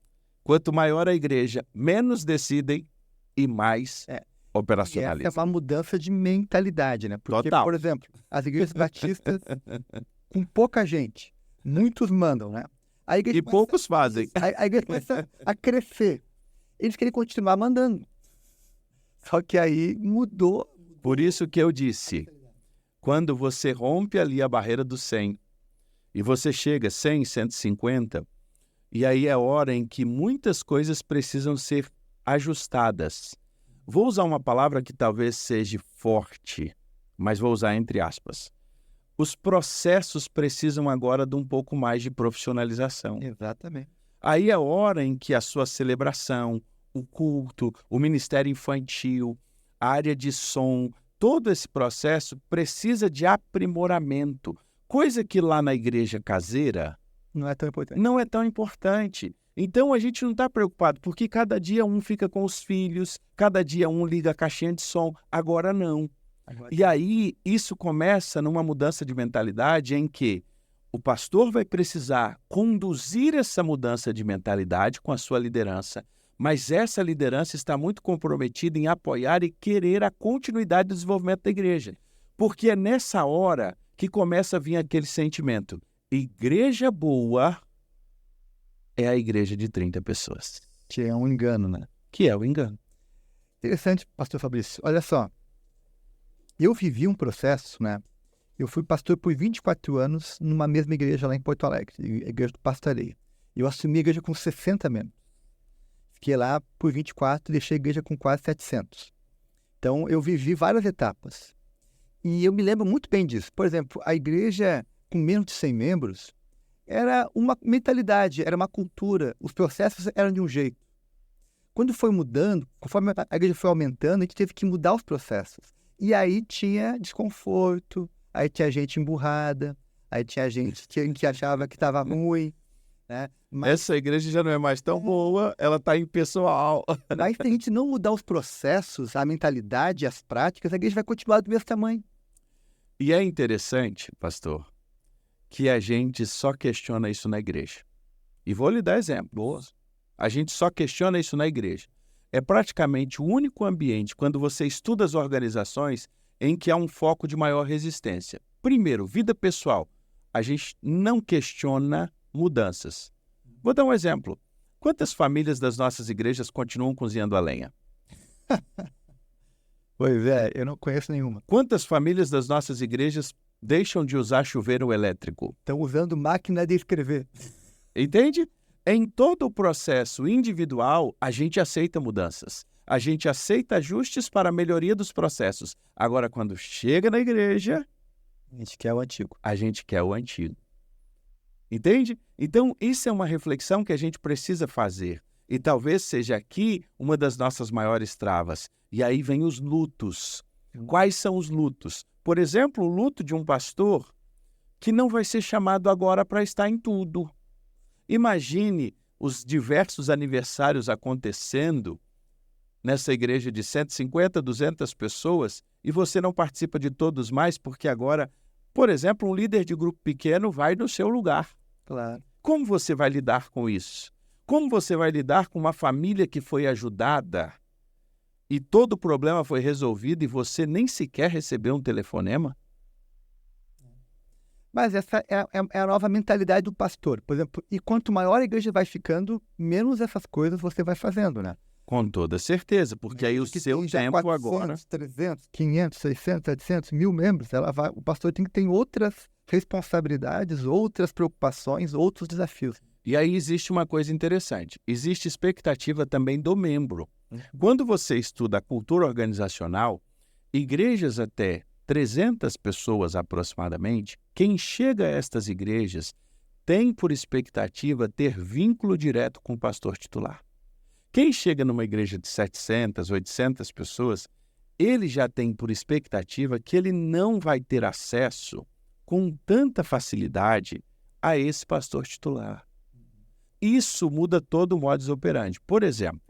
Quanto maior a igreja, menos decidem e mais operacionalizam. E essa é uma mudança de mentalidade, né? Porque, Total. por exemplo, as igrejas batistas, com pouca gente, muitos mandam, né? A igreja poucos fazem. A igreja começa a crescer. Eles querem continuar mandando. Só que aí mudou. Por isso que eu disse, quando você rompe ali a barreira do 100 e você chega a 100, 150, e aí é a hora em que muitas coisas precisam ser ajustadas. Vou usar uma palavra que talvez seja forte, mas vou usar entre aspas. Os processos precisam agora de um pouco mais de profissionalização. Exatamente. Aí é a hora em que a sua celebração, o culto, o ministério infantil, a área de som, todo esse processo precisa de aprimoramento. Coisa que lá na igreja caseira não é tão importante. Não é tão importante. Então a gente não está preocupado, porque cada dia um fica com os filhos, cada dia um liga a caixinha de som, agora não. E aí isso começa numa mudança de mentalidade em que o pastor vai precisar conduzir essa mudança de mentalidade com a sua liderança, mas essa liderança está muito comprometida em apoiar e querer a continuidade do desenvolvimento da igreja. Porque é nessa hora que começa a vir aquele sentimento. Igreja boa é a igreja de 30 pessoas. Que é um engano, né? Que é o engano. Interessante, pastor Fabrício. Olha só, eu vivi um processo, né? Eu fui pastor por 24 anos numa mesma igreja lá em Porto Alegre, a igreja do Pastoreio. Eu assumi a igreja com 60 membros. Fiquei lá por 24 e deixei a igreja com quase 700. Então, eu vivi várias etapas. E eu me lembro muito bem disso. Por exemplo, a igreja com menos de 100 membros era uma mentalidade, era uma cultura. Os processos eram de um jeito. Quando foi mudando, conforme a igreja foi aumentando, a gente teve que mudar os processos. E aí tinha desconforto, aí tinha gente emburrada, aí tinha gente que achava que estava ruim, né? Mas, essa igreja já não é mais tão boa, ela está impessoal. mas se a gente não mudar os processos, a mentalidade, as práticas, a igreja vai continuar do mesmo tamanho. E é interessante, pastor, que a gente só questiona isso na igreja. E vou lhe dar exemplos. A gente só questiona isso na igreja. É praticamente o único ambiente, quando você estuda as organizações, em que há um foco de maior resistência. Primeiro, vida pessoal. A gente não questiona mudanças. Vou dar um exemplo. Quantas famílias das nossas igrejas continuam cozinhando a lenha? Pois é, eu não conheço nenhuma. Quantas famílias das nossas igrejas deixam de usar chuveiro elétrico? Estão usando máquina de escrever. Entende? Em todo o processo individual, a gente aceita mudanças. A gente aceita ajustes para a melhoria dos processos. Agora, quando chega na igreja, A gente quer o antigo. a gente quer o antigo. Entende? Então, isso é uma reflexão que a gente precisa fazer. E talvez seja aqui uma das nossas maiores travas. E aí vem os lutos. Quais são os lutos? Por exemplo, o luto de um pastor que não vai ser chamado agora para estar em tudo. Imagine os diversos aniversários acontecendo nessa igreja de 150, 200 pessoas e você não participa de todos mais porque agora, por exemplo, um líder de grupo pequeno vai no seu lugar. Claro. Como você vai lidar com isso? Como você vai lidar com uma família que foi ajudada e todo o problema foi resolvido e você nem sequer recebeu um telefonema? Mas essa é a nova mentalidade do pastor. Por exemplo, e quanto maior a igreja vai ficando, menos essas coisas você vai fazendo, né? Com toda certeza, porque aí o seu tem já tempo 400, agora... 300, 500, 600, 700, 1000 membros, o pastor tem que ter outras responsabilidades, outras preocupações, outros desafios. E aí existe uma coisa interessante. Existe expectativa também do membro. Quando você estuda a cultura organizacional, igrejas até 300 pessoas aproximadamente, quem chega a estas igrejas tem por expectativa ter vínculo direto com o pastor titular. Quem chega numa igreja de 700, 800 pessoas, ele já tem por expectativa que ele não vai ter acesso com tanta facilidade a esse pastor titular. Isso muda todo o modus operandi. Por exemplo,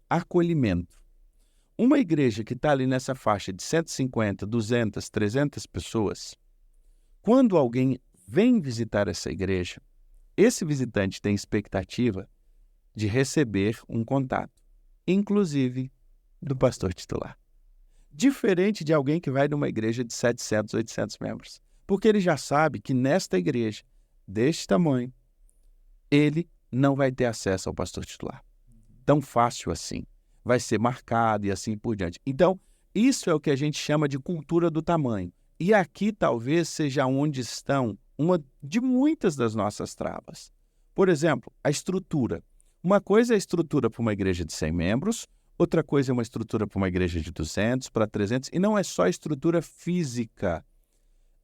acolhimento. Uma igreja que está ali nessa faixa de 150, 200, 300 pessoas, quando alguém vem visitar essa igreja, esse visitante tem expectativa de receber um contato, inclusive do pastor titular. Diferente de alguém que vai numa igreja de 700, 800 membros. Porque ele já sabe que nesta igreja, deste tamanho, ele não vai ter acesso ao pastor titular. Tão fácil assim. Vai ser marcado e assim por diante. Então, isso é o que a gente chama de cultura do tamanho. E aqui talvez seja onde estão uma de muitas das nossas travas. Por exemplo, a estrutura. Uma coisa é a estrutura para uma igreja de 100 membros, outra coisa é uma estrutura para uma igreja de 200, para 300, e não é só a estrutura física,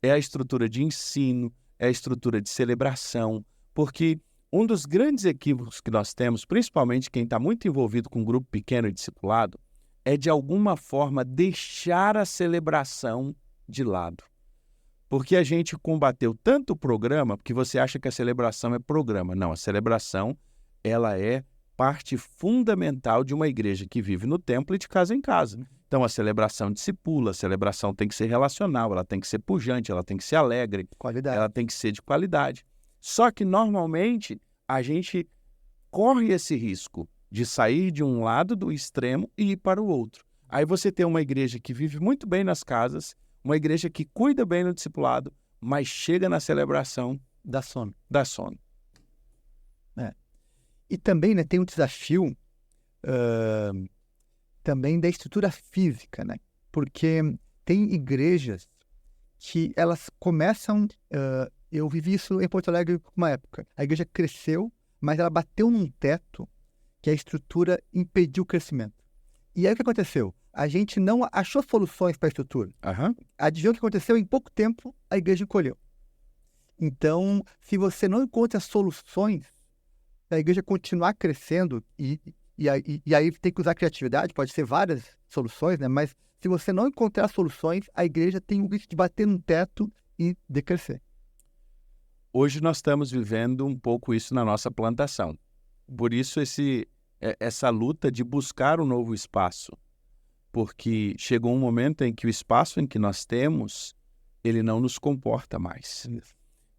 é a estrutura de ensino, é a estrutura de celebração, porque um dos grandes equívocos que nós temos, principalmente quem está muito envolvido com um grupo pequeno e discipulado, é de alguma forma deixar a celebração de lado. Porque a gente combateu tanto o programa, porque você acha que a celebração é programa. Não, a celebração ela é parte fundamental de uma igreja que vive no templo e de casa em casa. Então, a celebração discipula, a celebração tem que ser relacional, ela tem que ser pujante, ela tem que ser alegre, Qualidade. ela tem que ser de qualidade. Só que, normalmente, a gente corre esse risco de sair de um lado do extremo e ir para o outro. Aí você tem uma igreja que vive muito bem nas casas, uma igreja que cuida bem no discipulado, mas chega na celebração, Dá sono. dá sono. E também, né, tem um desafio também da estrutura física, né? Porque tem igrejas que elas começam... eu vivi isso em Porto Alegre uma época. A igreja cresceu, mas ela bateu num teto que a estrutura impediu o crescimento. E aí o que aconteceu? A gente não achou soluções para a estrutura. Adivinha o que aconteceu? Em pouco tempo, a igreja encolheu. Então, se você não encontra soluções a igreja continuar crescendo, e aí tem que usar criatividade, pode ser várias soluções, né? Mas se você não encontrar soluções, a igreja tem o risco de bater no teto e decrescer. Hoje nós estamos vivendo um pouco isso na nossa plantação. Por isso essa luta de buscar um novo espaço. Porque chegou um momento em que o espaço em que nós temos, ele não nos comporta mais. Isso.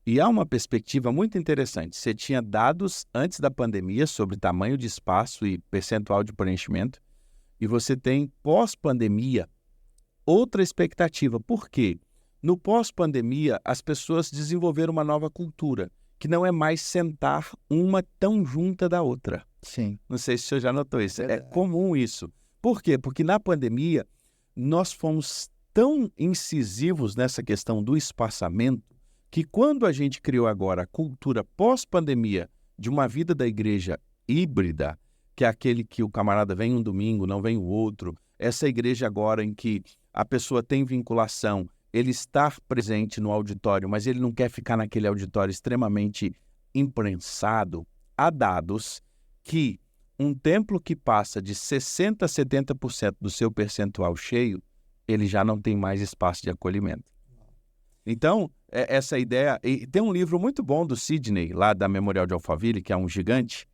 E há uma perspectiva muito interessante. Você tinha dados antes da pandemia sobre tamanho de espaço e percentual de preenchimento, e você tem pós-pandemia outra expectativa. Por quê? No pós-pandemia, as pessoas desenvolveram uma nova cultura, que não é mais sentar uma tão junta da outra. Sim. Não sei se o senhor já notou isso. É Verdade. comum isso. Por quê? Porque na pandemia, nós fomos tão incisivos nessa questão do espaçamento, que quando a gente criou agora a cultura pós-pandemia de uma vida da igreja híbrida, que é aquele que o camarada vem um domingo, não vem o outro, essa igreja agora em que a pessoa tem vinculação, ele está presente no auditório, mas ele não quer ficar naquele auditório extremamente imprensado, há dados que um templo que passa de 60% a 70% do seu percentual cheio, ele já não tem mais espaço de acolhimento. Então, essa ideia... E tem um livro muito bom do Sidney, lá da Memorial de Alphaville, que é um gigante.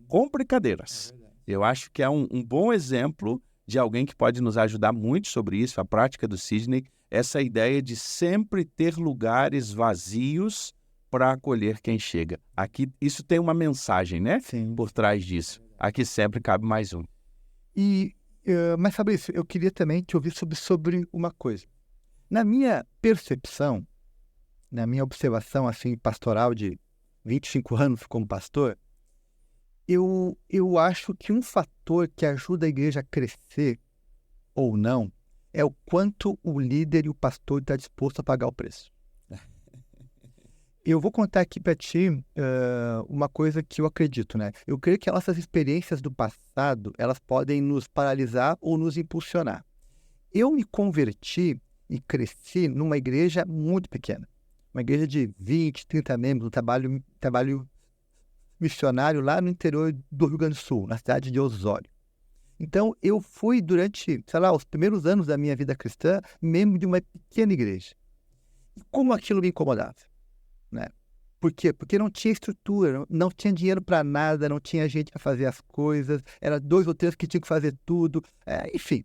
Compre cadeiras. Eu acho que é um bom exemplo de alguém que pode nos ajudar muito sobre isso, a prática do Sidney, essa ideia de sempre ter lugares vazios para acolher quem chega. Aqui, isso tem uma mensagem, né? Sim. Por trás disso. Aqui sempre cabe mais um. Mas, Fabrício, eu queria também te ouvir sobre uma coisa. Na minha percepção, na minha observação assim, pastoral de 25 anos como pastor, eu acho que um fator que ajuda a igreja a crescer ou não é o quanto o líder e o pastor está disposto a pagar o preço. Eu vou contar aqui para ti uma coisa que eu acredito, né? Eu creio que as nossas experiências do passado, elas podem nos paralisar ou nos impulsionar. Eu me converti e cresci numa igreja muito pequena. uma igreja de 20, 30 membros, um trabalho missionário lá no interior do Rio Grande do Sul, na cidade de Osório. Então, eu fui durante, sei lá, os primeiros anos da minha vida cristã, membro de uma pequena igreja. E como aquilo me incomodava, né? Por quê? Porque não tinha estrutura, não tinha dinheiro para nada, não tinha gente para fazer as coisas, era 2 ou 3 que tinham que fazer tudo, enfim.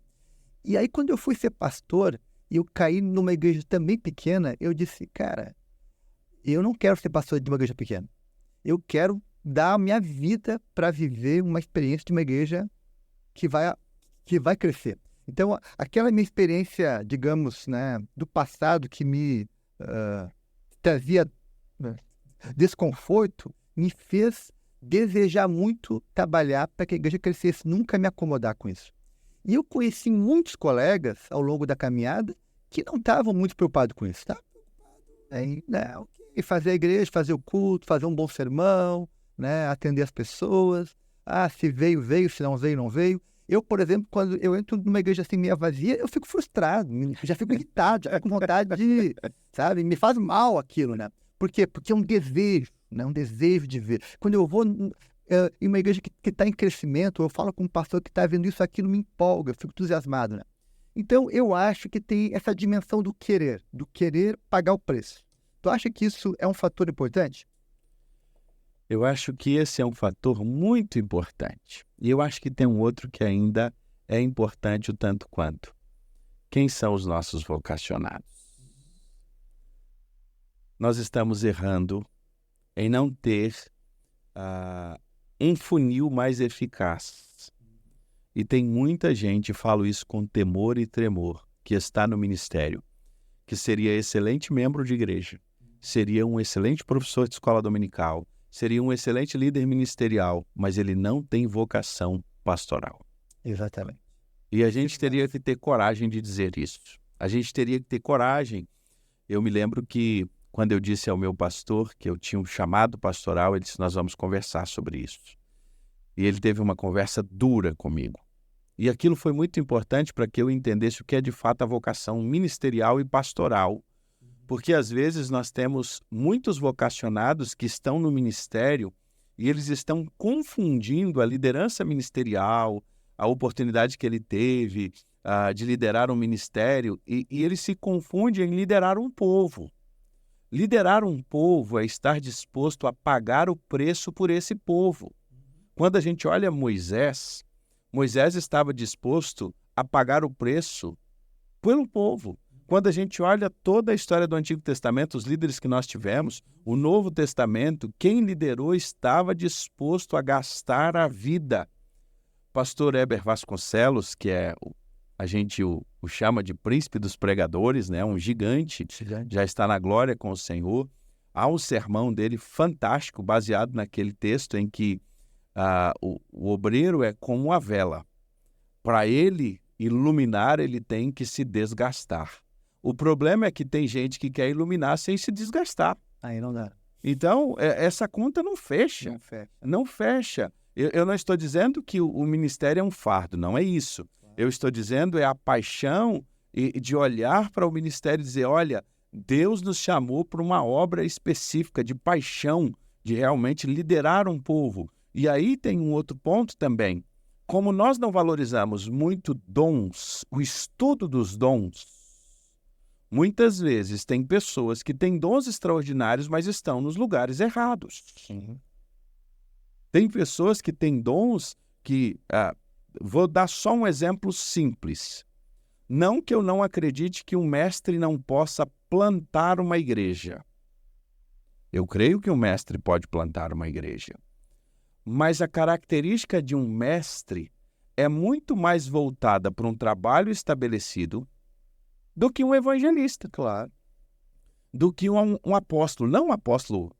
E aí, quando eu fui ser pastor, e eu caí numa igreja também pequena, eu disse, cara, eu não quero ser pastor de uma igreja pequena. Eu quero dar a minha vida para viver uma experiência de uma igreja que vai crescer. Então, aquela minha experiência, digamos, né, do passado que me trazia desconforto, me fez desejar muito trabalhar para que a igreja crescesse, nunca me acomodar com isso. E eu conheci muitos colegas ao longo da caminhada que não estavam muito preocupados com isso, tá? Fazer a igreja, fazer o culto, fazer um bom sermão, né, atender as pessoas. Se veio, veio, se não veio, não veio. Eu, por exemplo, quando eu entro numa igreja assim meio vazia, eu fico frustrado, já fico irritado, já fico com vontade de, sabe, me faz mal aquilo, né? Por quê? Porque é um desejo, né? Um desejo de ver. Quando eu vou em uma igreja que está em crescimento, eu falo com um pastor que está vendo isso, aquilo me empolga, eu fico entusiasmado, né? Então, eu acho que tem essa dimensão do querer pagar o preço. Tu acha que isso é um fator importante? Eu acho que esse é um fator muito importante. E eu acho que tem um outro que ainda é importante o tanto quanto. Quem são os nossos vocacionados? Nós estamos errando em não ter um funil mais eficaz. E tem muita gente, falo isso com temor e tremor, que está no ministério, que seria excelente membro de igreja, seria um excelente professor de escola dominical, seria um excelente líder ministerial, mas ele não tem vocação pastoral. Exatamente. E a gente teria que ter coragem de dizer isso. A gente teria que ter coragem. Eu me lembro que quando eu disse ao meu pastor que eu tinha um chamado pastoral, ele disse, nós vamos conversar sobre isso. E ele teve uma conversa dura comigo. E aquilo foi muito importante para que eu entendesse o que é de fato a vocação ministerial e pastoral. Porque às vezes nós temos muitos vocacionados que estão no ministério e eles estão confundindo a liderança ministerial, a oportunidade que ele teve de liderar um ministério, e eles se confundem em liderar um povo. Liderar um povo é estar disposto a pagar o preço por esse povo. Quando a gente olha Moisés estava disposto a pagar o preço pelo povo. Quando a gente olha toda a história do Antigo Testamento, os líderes que nós tivemos, o Novo Testamento, quem liderou estava disposto a gastar a vida. Pastor Heber Vasconcelos, que a gente o chama de príncipe dos pregadores, né? Um gigante, já está na glória com o Senhor. Há um sermão dele fantástico, baseado naquele texto em que o obreiro é como a vela. Para ele iluminar, ele tem que se desgastar. O problema é que tem gente que quer iluminar sem se desgastar. Aí não dá. Então, essa conta não fecha. Não fecha. Eu não estou dizendo que o ministério é um fardo, não é isso. Eu estou dizendo a paixão de olhar para o ministério e dizer, olha, Deus nos chamou para uma obra específica de paixão, de realmente liderar um povo. E aí tem um outro ponto também. Como nós não valorizamos muito dons, o estudo dos dons, muitas vezes tem pessoas que têm dons extraordinários, mas estão nos lugares errados. Uhum. Tem pessoas que têm dons que... vou dar só um exemplo simples. Não que eu não acredite que um mestre não possa plantar uma igreja. Eu creio que um mestre pode plantar uma igreja. Mas a característica de um mestre é muito mais voltada para um trabalho estabelecido do que um evangelista, claro. Do que um apóstolo. Não um apóstolo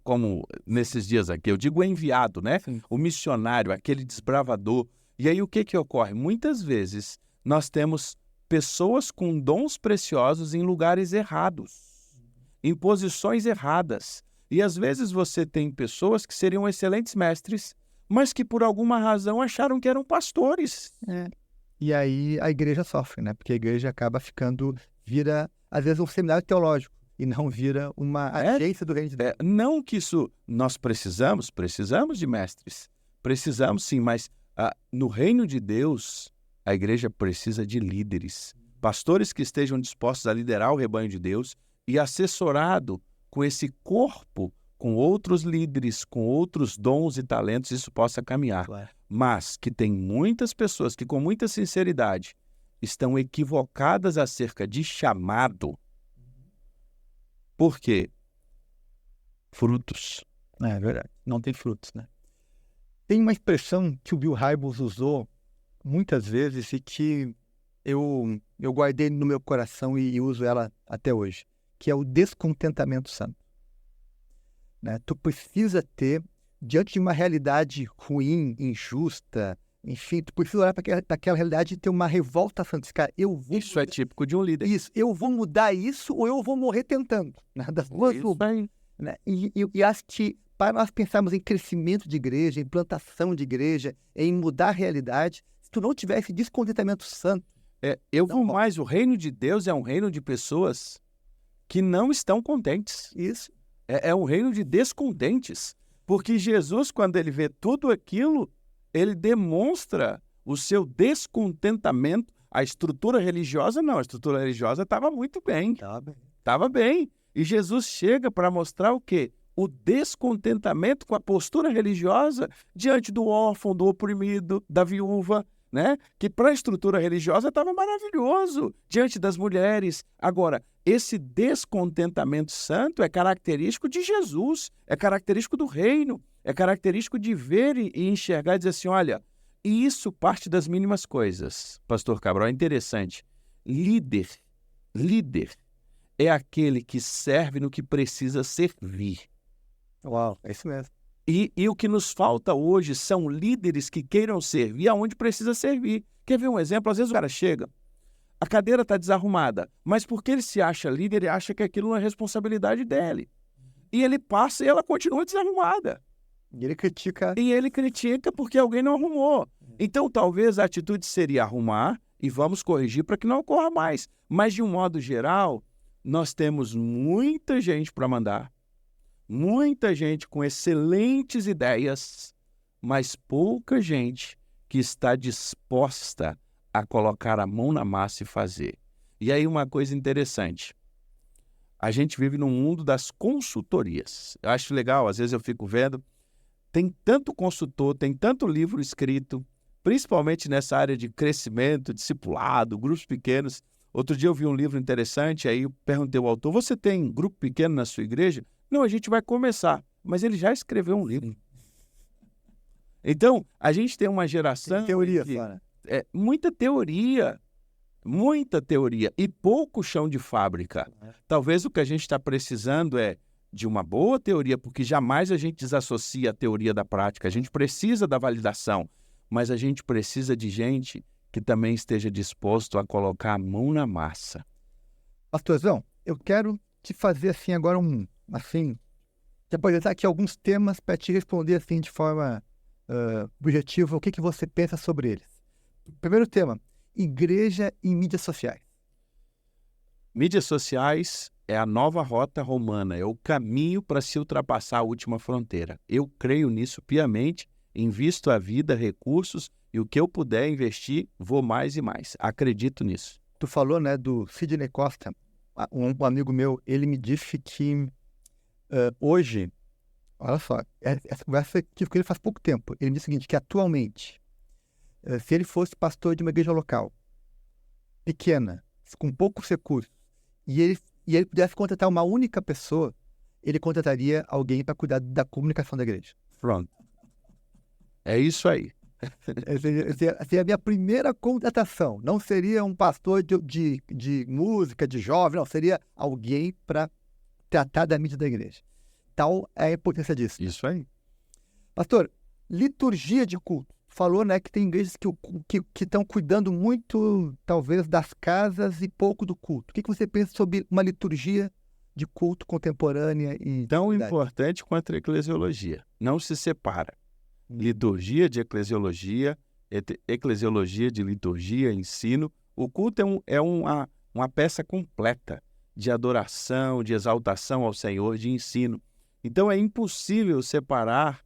como nesses dias aqui, eu digo enviado, né? Sim. O missionário, aquele desbravador. E aí o que ocorre? Muitas vezes nós temos pessoas com dons preciosos em lugares errados, em posições erradas. E às vezes você tem pessoas que seriam excelentes mestres, mas que por alguma razão acharam que eram pastores. E aí a igreja sofre, né? Porque a igreja acaba vira, às vezes, um seminário teológico. e não vira uma agência do reino de Deus. Não que isso nós precisamos de mestres, precisamos sim, mas no reino de Deus, a igreja precisa de líderes, pastores que estejam dispostos a liderar o rebanho de Deus e assessorado com esse corpo, com outros líderes, com outros dons e talentos, isso possa caminhar. Claro. Mas que tem muitas pessoas que com muita sinceridade estão equivocadas acerca de chamado. Por quê? Frutos. É verdade, não tem frutos, né? Tem uma expressão que o Bill Hybels usou muitas vezes e que eu guardei no meu coração e uso ela até hoje, que é o descontentamento santo. Né? Tu precisa ter, diante de uma realidade ruim, injusta, enfim, tu precisa olhar para aquela realidade e ter uma revolta santa. Cara, Isso é típico de um líder. Isso, eu vou mudar isso ou eu vou morrer tentando. Né? Das duas uma. Né? E acho que para nós pensarmos em crescimento de igreja, em plantação de igreja, em mudar a realidade, se tu não tiver esse descontentamento santo... o reino de Deus é um reino de pessoas que não estão contentes. Isso. É um reino de descontentes. Porque Jesus, quando ele vê tudo aquilo, ele demonstra o seu descontentamento. A estrutura religiosa, não. A estrutura religiosa estava muito bem. Estava bem. E Jesus chega para mostrar o quê? O descontentamento com a postura religiosa diante do órfão, do oprimido, da viúva, né? Que para a estrutura religiosa estava maravilhoso diante das mulheres. Agora, esse descontentamento santo é característico de Jesus, é característico do reino, é característico de ver e enxergar e dizer assim, olha, e isso parte das mínimas coisas. Pastor Cabral, é interessante. Líder é aquele que serve no que precisa servir. Uau, é isso mesmo. E o que nos falta hoje são líderes que queiram servir aonde precisa servir. Quer ver um exemplo? Às vezes o cara chega, a cadeira está desarrumada, mas porque ele se acha líder, ele acha que aquilo não é responsabilidade dele. E ele passa e ela continua desarrumada. E ele critica. E ele critica porque alguém não arrumou. Então, talvez a atitude seria arrumar e vamos corrigir para que não ocorra mais. Mas, de um modo geral, nós temos muita gente para mandar, muita gente com excelentes ideias, mas pouca gente que está disposta a colocar a mão na massa e fazer. E aí uma coisa interessante, a gente vive num mundo das consultorias. Eu acho legal, às vezes eu fico vendo, tem tanto consultor, tem tanto livro escrito, principalmente nessa área de crescimento, discipulado, grupos pequenos. Outro dia eu vi um livro interessante, aí eu perguntei ao autor, você tem grupo pequeno na sua igreja? Não, a gente vai começar, mas ele já escreveu um livro. Então, a gente tem uma geração... Tem teoria, Fara. Muita teoria e pouco chão de fábrica. Talvez o que a gente está precisando é de uma boa teoria, porque jamais a gente desassocia a teoria da prática. A gente precisa da validação, mas a gente precisa de gente que também esteja disposto a colocar a mão na massa. Pastorzão, eu quero te fazer assim agora te apresentar aqui alguns temas para te responder assim de forma objetiva, o que você pensa sobre eles. Primeiro tema, igreja e mídias sociais. Mídias sociais é a nova rota romana, é o caminho para se ultrapassar a última fronteira. Eu creio nisso piamente, invisto a vida, recursos, e o que eu puder investir, vou mais e mais. Acredito nisso. Tu falou, né, do Sidney Costa, um amigo meu, ele me disse que hoje, olha só, essa conversa eu tive com ele faz pouco tempo, ele me disse o seguinte, que atualmente, se ele fosse pastor de uma igreja local, pequena, com poucos recursos, e ele pudesse contratar uma única pessoa, ele contrataria alguém para cuidar da comunicação da igreja. Pronto. É isso aí. Seria a minha primeira contratação. Não seria um pastor de música, de jovem, não. Seria alguém para tratar da mídia da igreja. Tal é a importância disso. Isso aí. Pastor, liturgia de culto. Falou, né, que tem igrejas que estão cuidando muito, talvez, das casas e pouco do culto. O que você pensa sobre uma liturgia de culto contemporânea e tão importante quanto a eclesiologia? Não se separa. Liturgia de eclesiologia, eclesiologia de liturgia, ensino. O culto é uma peça completa de adoração, de exaltação ao Senhor, de ensino. Então, é impossível separar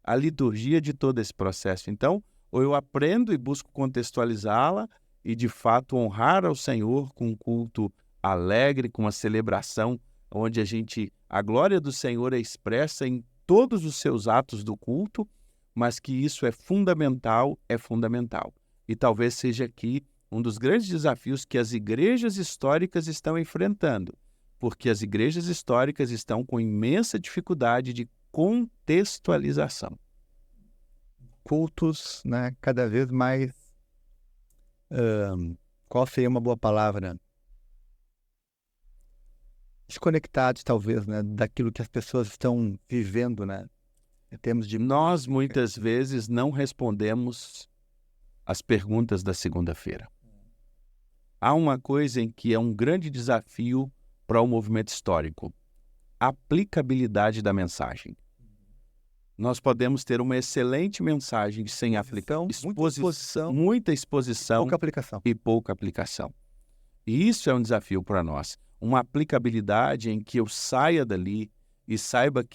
a liturgia de todo esse processo. Então, ou eu aprendo e busco contextualizá-la e, de fato, honrar ao Senhor com um culto alegre, com uma celebração onde a glória do Senhor é expressa em todos os seus atos do culto, mas que isso é fundamental. E talvez seja aqui um dos grandes desafios que as igrejas históricas estão enfrentando, porque as igrejas históricas estão com imensa dificuldade de contextualização. Cultos, né, cada vez mais... qual seria uma boa palavra? Desconectados, talvez, né, daquilo que as pessoas estão vivendo, né, em termos de... Nós, muitas vezes, não respondemos as perguntas da segunda-feira. Há uma coisa em que é um grande desafio para o movimento histórico: a aplicabilidade da mensagem. Nós podemos ter uma excelente mensagem sem muita exposição e pouca aplicação. E isso é um desafio para nós. Uma aplicabilidade em que eu saia dali e saiba o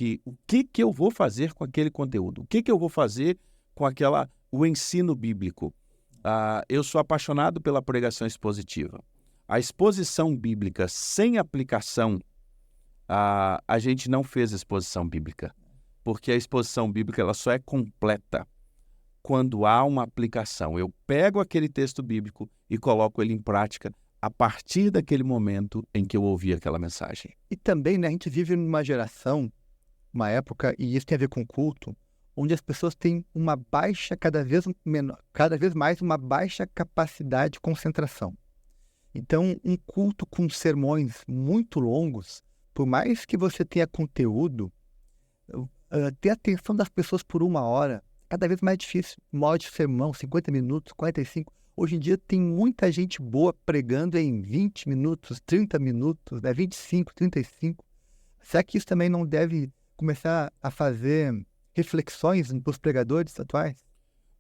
que eu vou fazer com aquele conteúdo, o que eu vou fazer com o ensino bíblico. Eu sou apaixonado pela pregação expositiva. A exposição bíblica sem aplicação, a gente não fez exposição bíblica, porque a exposição bíblica ela só é completa quando há uma aplicação. Eu pego aquele texto bíblico e coloco ele em prática a partir daquele momento em que eu ouvi aquela mensagem. E também, né, a gente vive numa geração, uma época, e isso tem a ver com culto, onde as pessoas têm uma baixa, cada vez mais uma baixa capacidade de concentração. Então, um culto com sermões muito longos, por mais que você tenha conteúdo, ter a atenção das pessoas por 1 hora, cada vez mais difícil. Uma hora de sermão, 50 minutos, 45. Hoje em dia tem muita gente boa pregando em 20 minutos, 30 minutos, 25, 35. Será que isso também não deve começar a fazer reflexões para os pregadores atuais?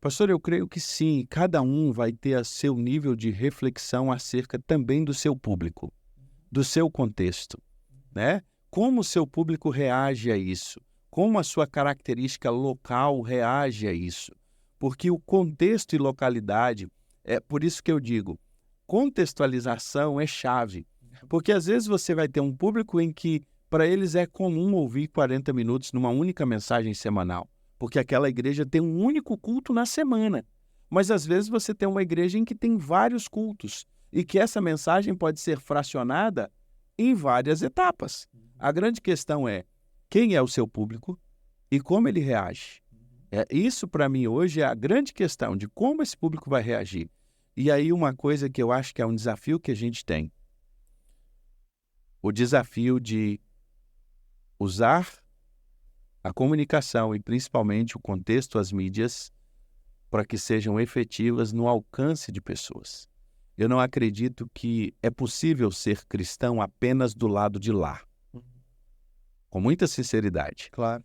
Pastor, eu creio que sim. Cada um vai ter seu nível de reflexão acerca também do seu público, do seu contexto, né? Como o seu público reage a isso? Como a sua característica local reage a isso? Porque o contexto e localidade, é por isso que eu digo, contextualização é chave. Porque às vezes você vai ter um público em que para eles é comum ouvir 40 minutos numa única mensagem semanal, porque aquela igreja tem um único culto na semana. Mas às vezes você tem uma igreja em que tem vários cultos e que essa mensagem pode ser fracionada em várias etapas. A grande questão é quem é o seu público e como ele reage. Isso, para mim, hoje é a grande questão de como esse público vai reagir. E aí uma coisa que eu acho que é um desafio que a gente tem, o desafio de usar a comunicação e principalmente o contexto, as mídias, para que sejam efetivas no alcance de pessoas. Eu não acredito que é possível ser cristão apenas do lado de lá. Com muita sinceridade. Claro.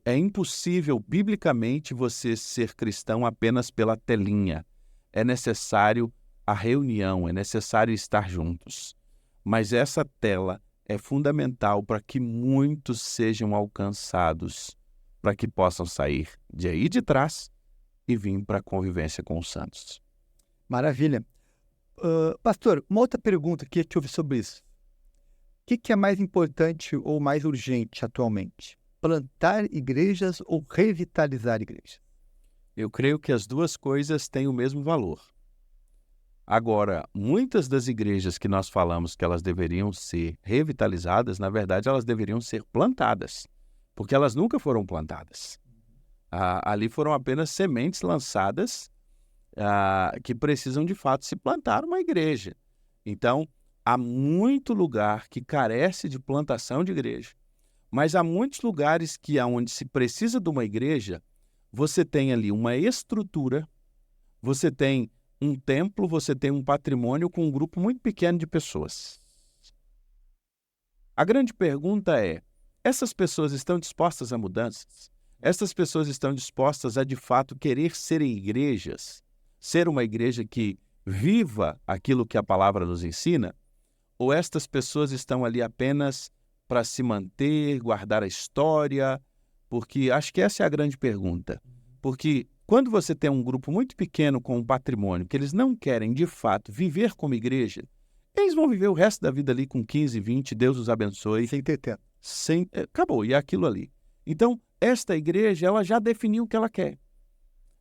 É impossível, biblicamente, você ser cristão apenas pela telinha. É necessário a reunião, é necessário estar juntos. Mas essa tela é fundamental para que muitos sejam alcançados, para que possam sair de aí de trás e vir para a convivência com os santos. Maravilha. Pastor, uma outra pergunta que eu te ouvi sobre isso. O que é mais importante ou mais urgente atualmente? Plantar igrejas ou revitalizar igrejas? Eu creio que as duas coisas têm o mesmo valor. Agora, muitas das igrejas que nós falamos que elas deveriam ser revitalizadas, na verdade, elas deveriam ser plantadas, porque elas nunca foram plantadas. Ali foram apenas sementes lançadas que precisam, de fato, se plantar uma igreja. Então, há muito lugar que carece de plantação de igreja, mas há muitos lugares onde se precisa de uma igreja, você tem ali uma estrutura, você tem um templo, você tem um patrimônio com um grupo muito pequeno de pessoas. A grande pergunta é, essas pessoas estão dispostas a mudanças? Essas pessoas estão dispostas a, de fato, querer serem igrejas? Ser uma igreja que viva aquilo que a palavra nos ensina? Ou estas pessoas estão ali apenas para se manter, guardar a história? Porque acho que essa é a grande pergunta. Porque quando você tem um grupo muito pequeno com um patrimônio que eles não querem, de fato, viver como igreja, eles vão viver o resto da vida ali com 15, 20, Deus os abençoe. Sem ter tempo. Acabou, e é aquilo ali. Então, esta igreja, ela já definiu o que ela quer.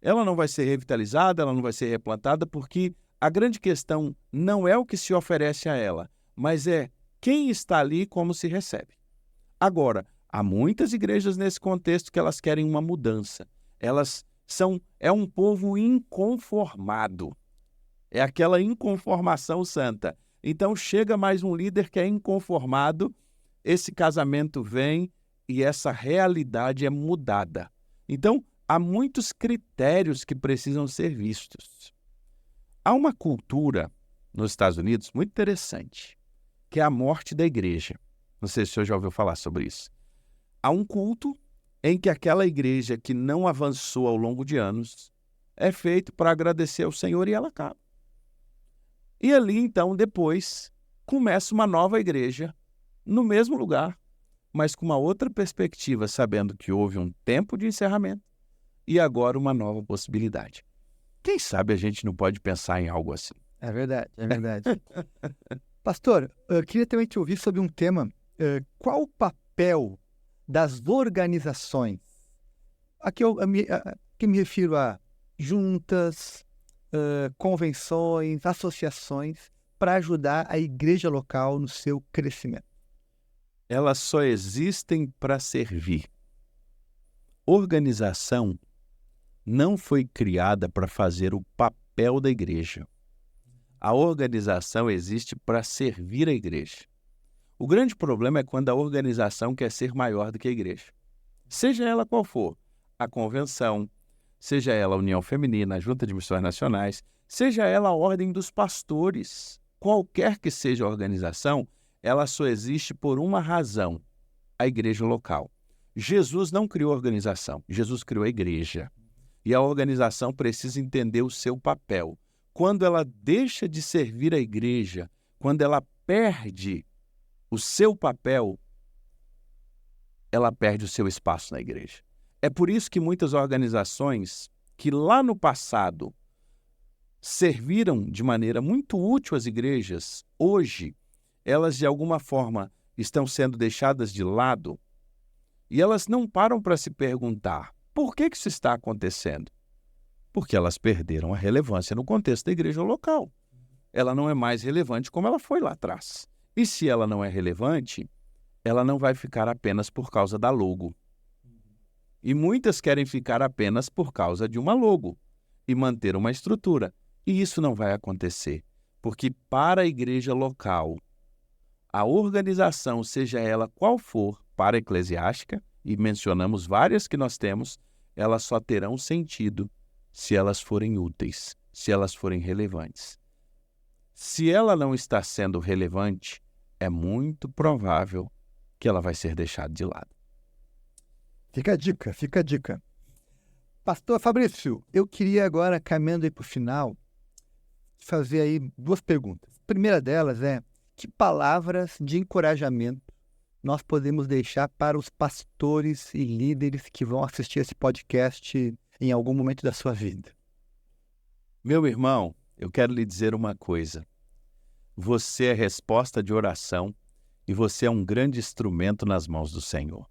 Ela não vai ser revitalizada, ela não vai ser replantada, porque a grande questão não é o que se oferece a ela, mas é quem está ali e como se recebe. Agora, há muitas igrejas nesse contexto que elas querem uma mudança. É um povo inconformado. É aquela inconformação santa. Então, chega mais um líder que é inconformado, esse casamento vem e essa realidade é mudada. Então, há muitos critérios que precisam ser vistos. Há uma cultura nos Estados Unidos muito interessante, que é a morte da igreja. Não sei se o senhor já ouviu falar sobre isso. Há um culto em que aquela igreja que não avançou ao longo de anos é feito para agradecer ao Senhor e ela acaba. E ali, então, depois, começa uma nova igreja no mesmo lugar, mas com uma outra perspectiva, sabendo que houve um tempo de encerramento e agora uma nova possibilidade. Quem sabe a gente não pode pensar em algo assim? É verdade, é verdade. Pastor, eu queria também te ouvir sobre um tema. Qual o papel das organizações? Aqui eu me refiro a juntas, convenções, associações, para ajudar a igreja local no seu crescimento. Elas só existem para servir. Organização não foi criada para fazer o papel da igreja. A organização existe para servir a igreja. O grande problema é quando a organização quer ser maior do que a igreja. Seja ela qual for, a convenção, seja ela a União Feminina, a Junta de Missões Nacionais, seja ela a Ordem dos Pastores, qualquer que seja a organização, ela só existe por uma razão, a igreja local. Jesus não criou a organização, Jesus criou a igreja. E a organização precisa entender o seu papel. Quando ela deixa de servir a igreja, quando ela perde o seu papel, ela perde o seu espaço na igreja. É por isso que muitas organizações que lá no passado serviram de maneira muito útil às igrejas, hoje elas de alguma forma estão sendo deixadas de lado e elas não param para se perguntar por que isso está acontecendo? Porque elas perderam a relevância no contexto da igreja local. Ela não é mais relevante como ela foi lá atrás. E se ela não é relevante, ela não vai ficar apenas por causa da logo. E muitas querem ficar apenas por causa de uma logo e manter uma estrutura. E isso não vai acontecer, porque para a igreja local, a organização, seja ela qual for, para-eclesiástica, e mencionamos várias que nós temos, elas só terão sentido se elas forem úteis, se elas forem relevantes. Se ela não está sendo relevante, é muito provável que ela vai ser deixada de lado. Fica a dica, fica a dica. Pastor Fabrício, eu queria agora, caminhando aí para o final, fazer aí 2 perguntas. A primeira delas é, que palavras de encorajamento nós podemos deixar para os pastores e líderes que vão assistir esse podcast em algum momento da sua vida? Meu irmão, eu quero lhe dizer uma coisa. Você é resposta de oração e você é um grande instrumento nas mãos do Senhor.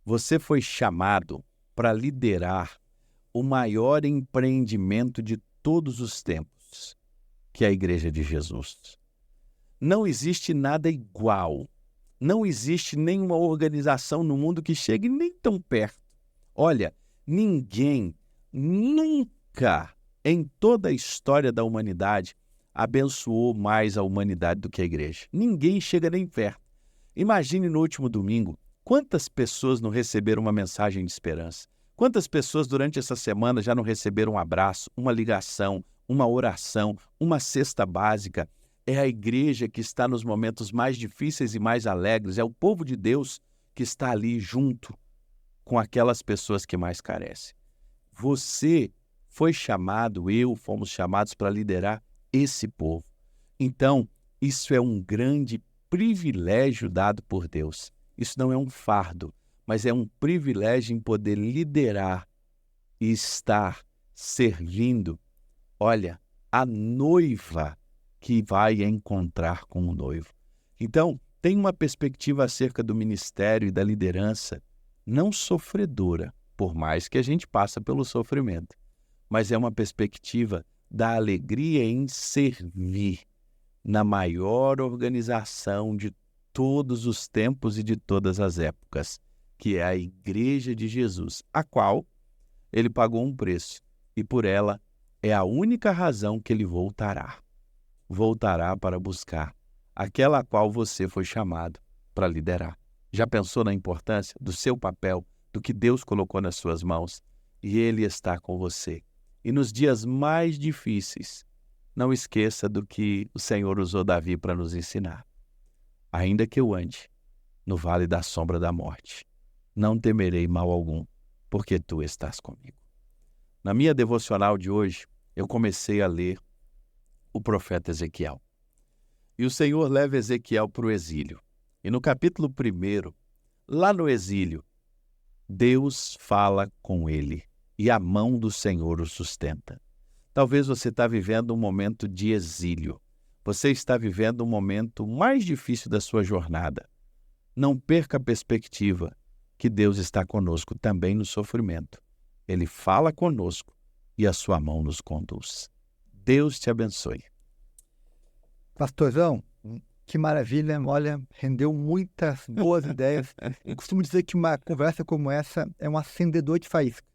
Você foi chamado para liderar o maior empreendimento de todos os tempos, que é a Igreja de Jesus. Não existe nada igual. Não existe nenhuma organização no mundo que chegue nem tão perto. Olha, ninguém, nunca, em toda a história da humanidade, abençoou mais a humanidade do que a igreja. Ninguém chega nem perto. Imagine no último domingo, quantas pessoas não receberam uma mensagem de esperança? Quantas pessoas durante essa semana já não receberam um abraço, uma ligação, uma oração, uma cesta básica? É a igreja que está nos momentos mais difíceis e mais alegres. É o povo de Deus que está ali junto com aquelas pessoas que mais carecem. Você foi chamado, fomos chamados para liderar esse povo. Então, Isso é um grande privilégio dado por Deus. Isso não é um fardo, mas é um privilégio em poder liderar e estar servindo, olha, a noiva que vai encontrar com o noivo. Então, tem uma perspectiva acerca do ministério e da liderança não sofredora, por mais que a gente passe pelo sofrimento, mas é uma perspectiva da alegria em servir na maior organização de todos os tempos e de todas as épocas, que é a Igreja de Jesus, a qual ele pagou um preço e por ela é a única razão que ele voltará. Voltará para buscar aquela a qual você foi chamado para liderar. Já pensou na importância do seu papel, do que Deus colocou nas suas mãos? E Ele está com você. E nos dias mais difíceis, não esqueça do que o Senhor usou Davi para nos ensinar. Ainda que eu ande no vale da sombra da morte, não temerei mal algum, porque Tu estás comigo. Na minha devocional de hoje, eu comecei a ler o profeta Ezequiel. E o Senhor leva Ezequiel para o exílio. E no capítulo 1, lá no exílio, Deus fala com ele e a mão do Senhor o sustenta. Talvez você está vivendo um momento de exílio. Você está vivendo um momento mais difícil da sua jornada. Não perca a perspectiva que Deus está conosco também no sofrimento. Ele fala conosco e a sua mão nos conduz. Deus te abençoe. Pastorzão, que maravilha, olha, rendeu muitas boas ideias. Eu costumo dizer que uma conversa como essa é um acendedor de faísca.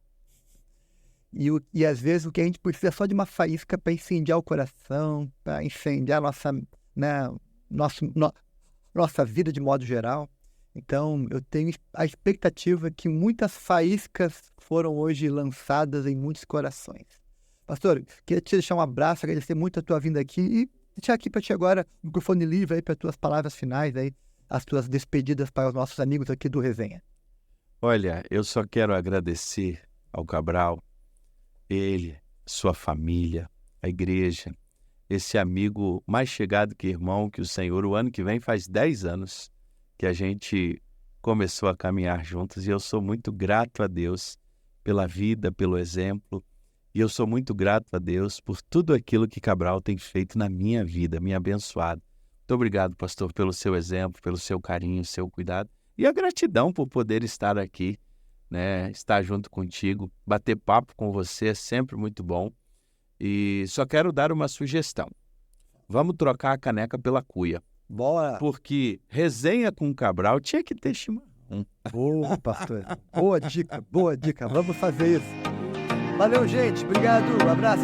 E às vezes o que a gente precisa é só de uma faísca para incendiar o coração, para incendiar nossa vida de modo geral. Então, eu tenho a expectativa que muitas faíscas foram hoje lançadas em muitos corações. Pastor, queria te deixar um abraço, agradecer muito a tua vinda aqui e deixar aqui para ti agora o microfone livre aí para as tuas palavras finais, aí, as tuas despedidas para os nossos amigos aqui do Resenha. Olha, eu só quero agradecer ao Cabral, ele, sua família, a igreja, esse amigo mais chegado que irmão que o Senhor, o ano que vem faz 10 anos que a gente começou a caminhar juntos e eu sou muito grato a Deus pela vida, pelo exemplo. E eu sou muito grato a Deus por tudo aquilo que Cabral tem feito na minha vida, me abençoado. Muito obrigado, pastor, pelo seu exemplo, pelo seu carinho, seu cuidado. E a gratidão por poder estar aqui, né? Estar junto contigo, bater papo com você é sempre muito bom. E só quero dar uma sugestão. Vamos trocar a caneca pela cuia. Bora! Porque resenha com Cabral tinha que ter chimarrão. Boa, pastor. Boa dica, boa dica. Vamos fazer isso. Valeu, gente. Obrigado. Um abraço.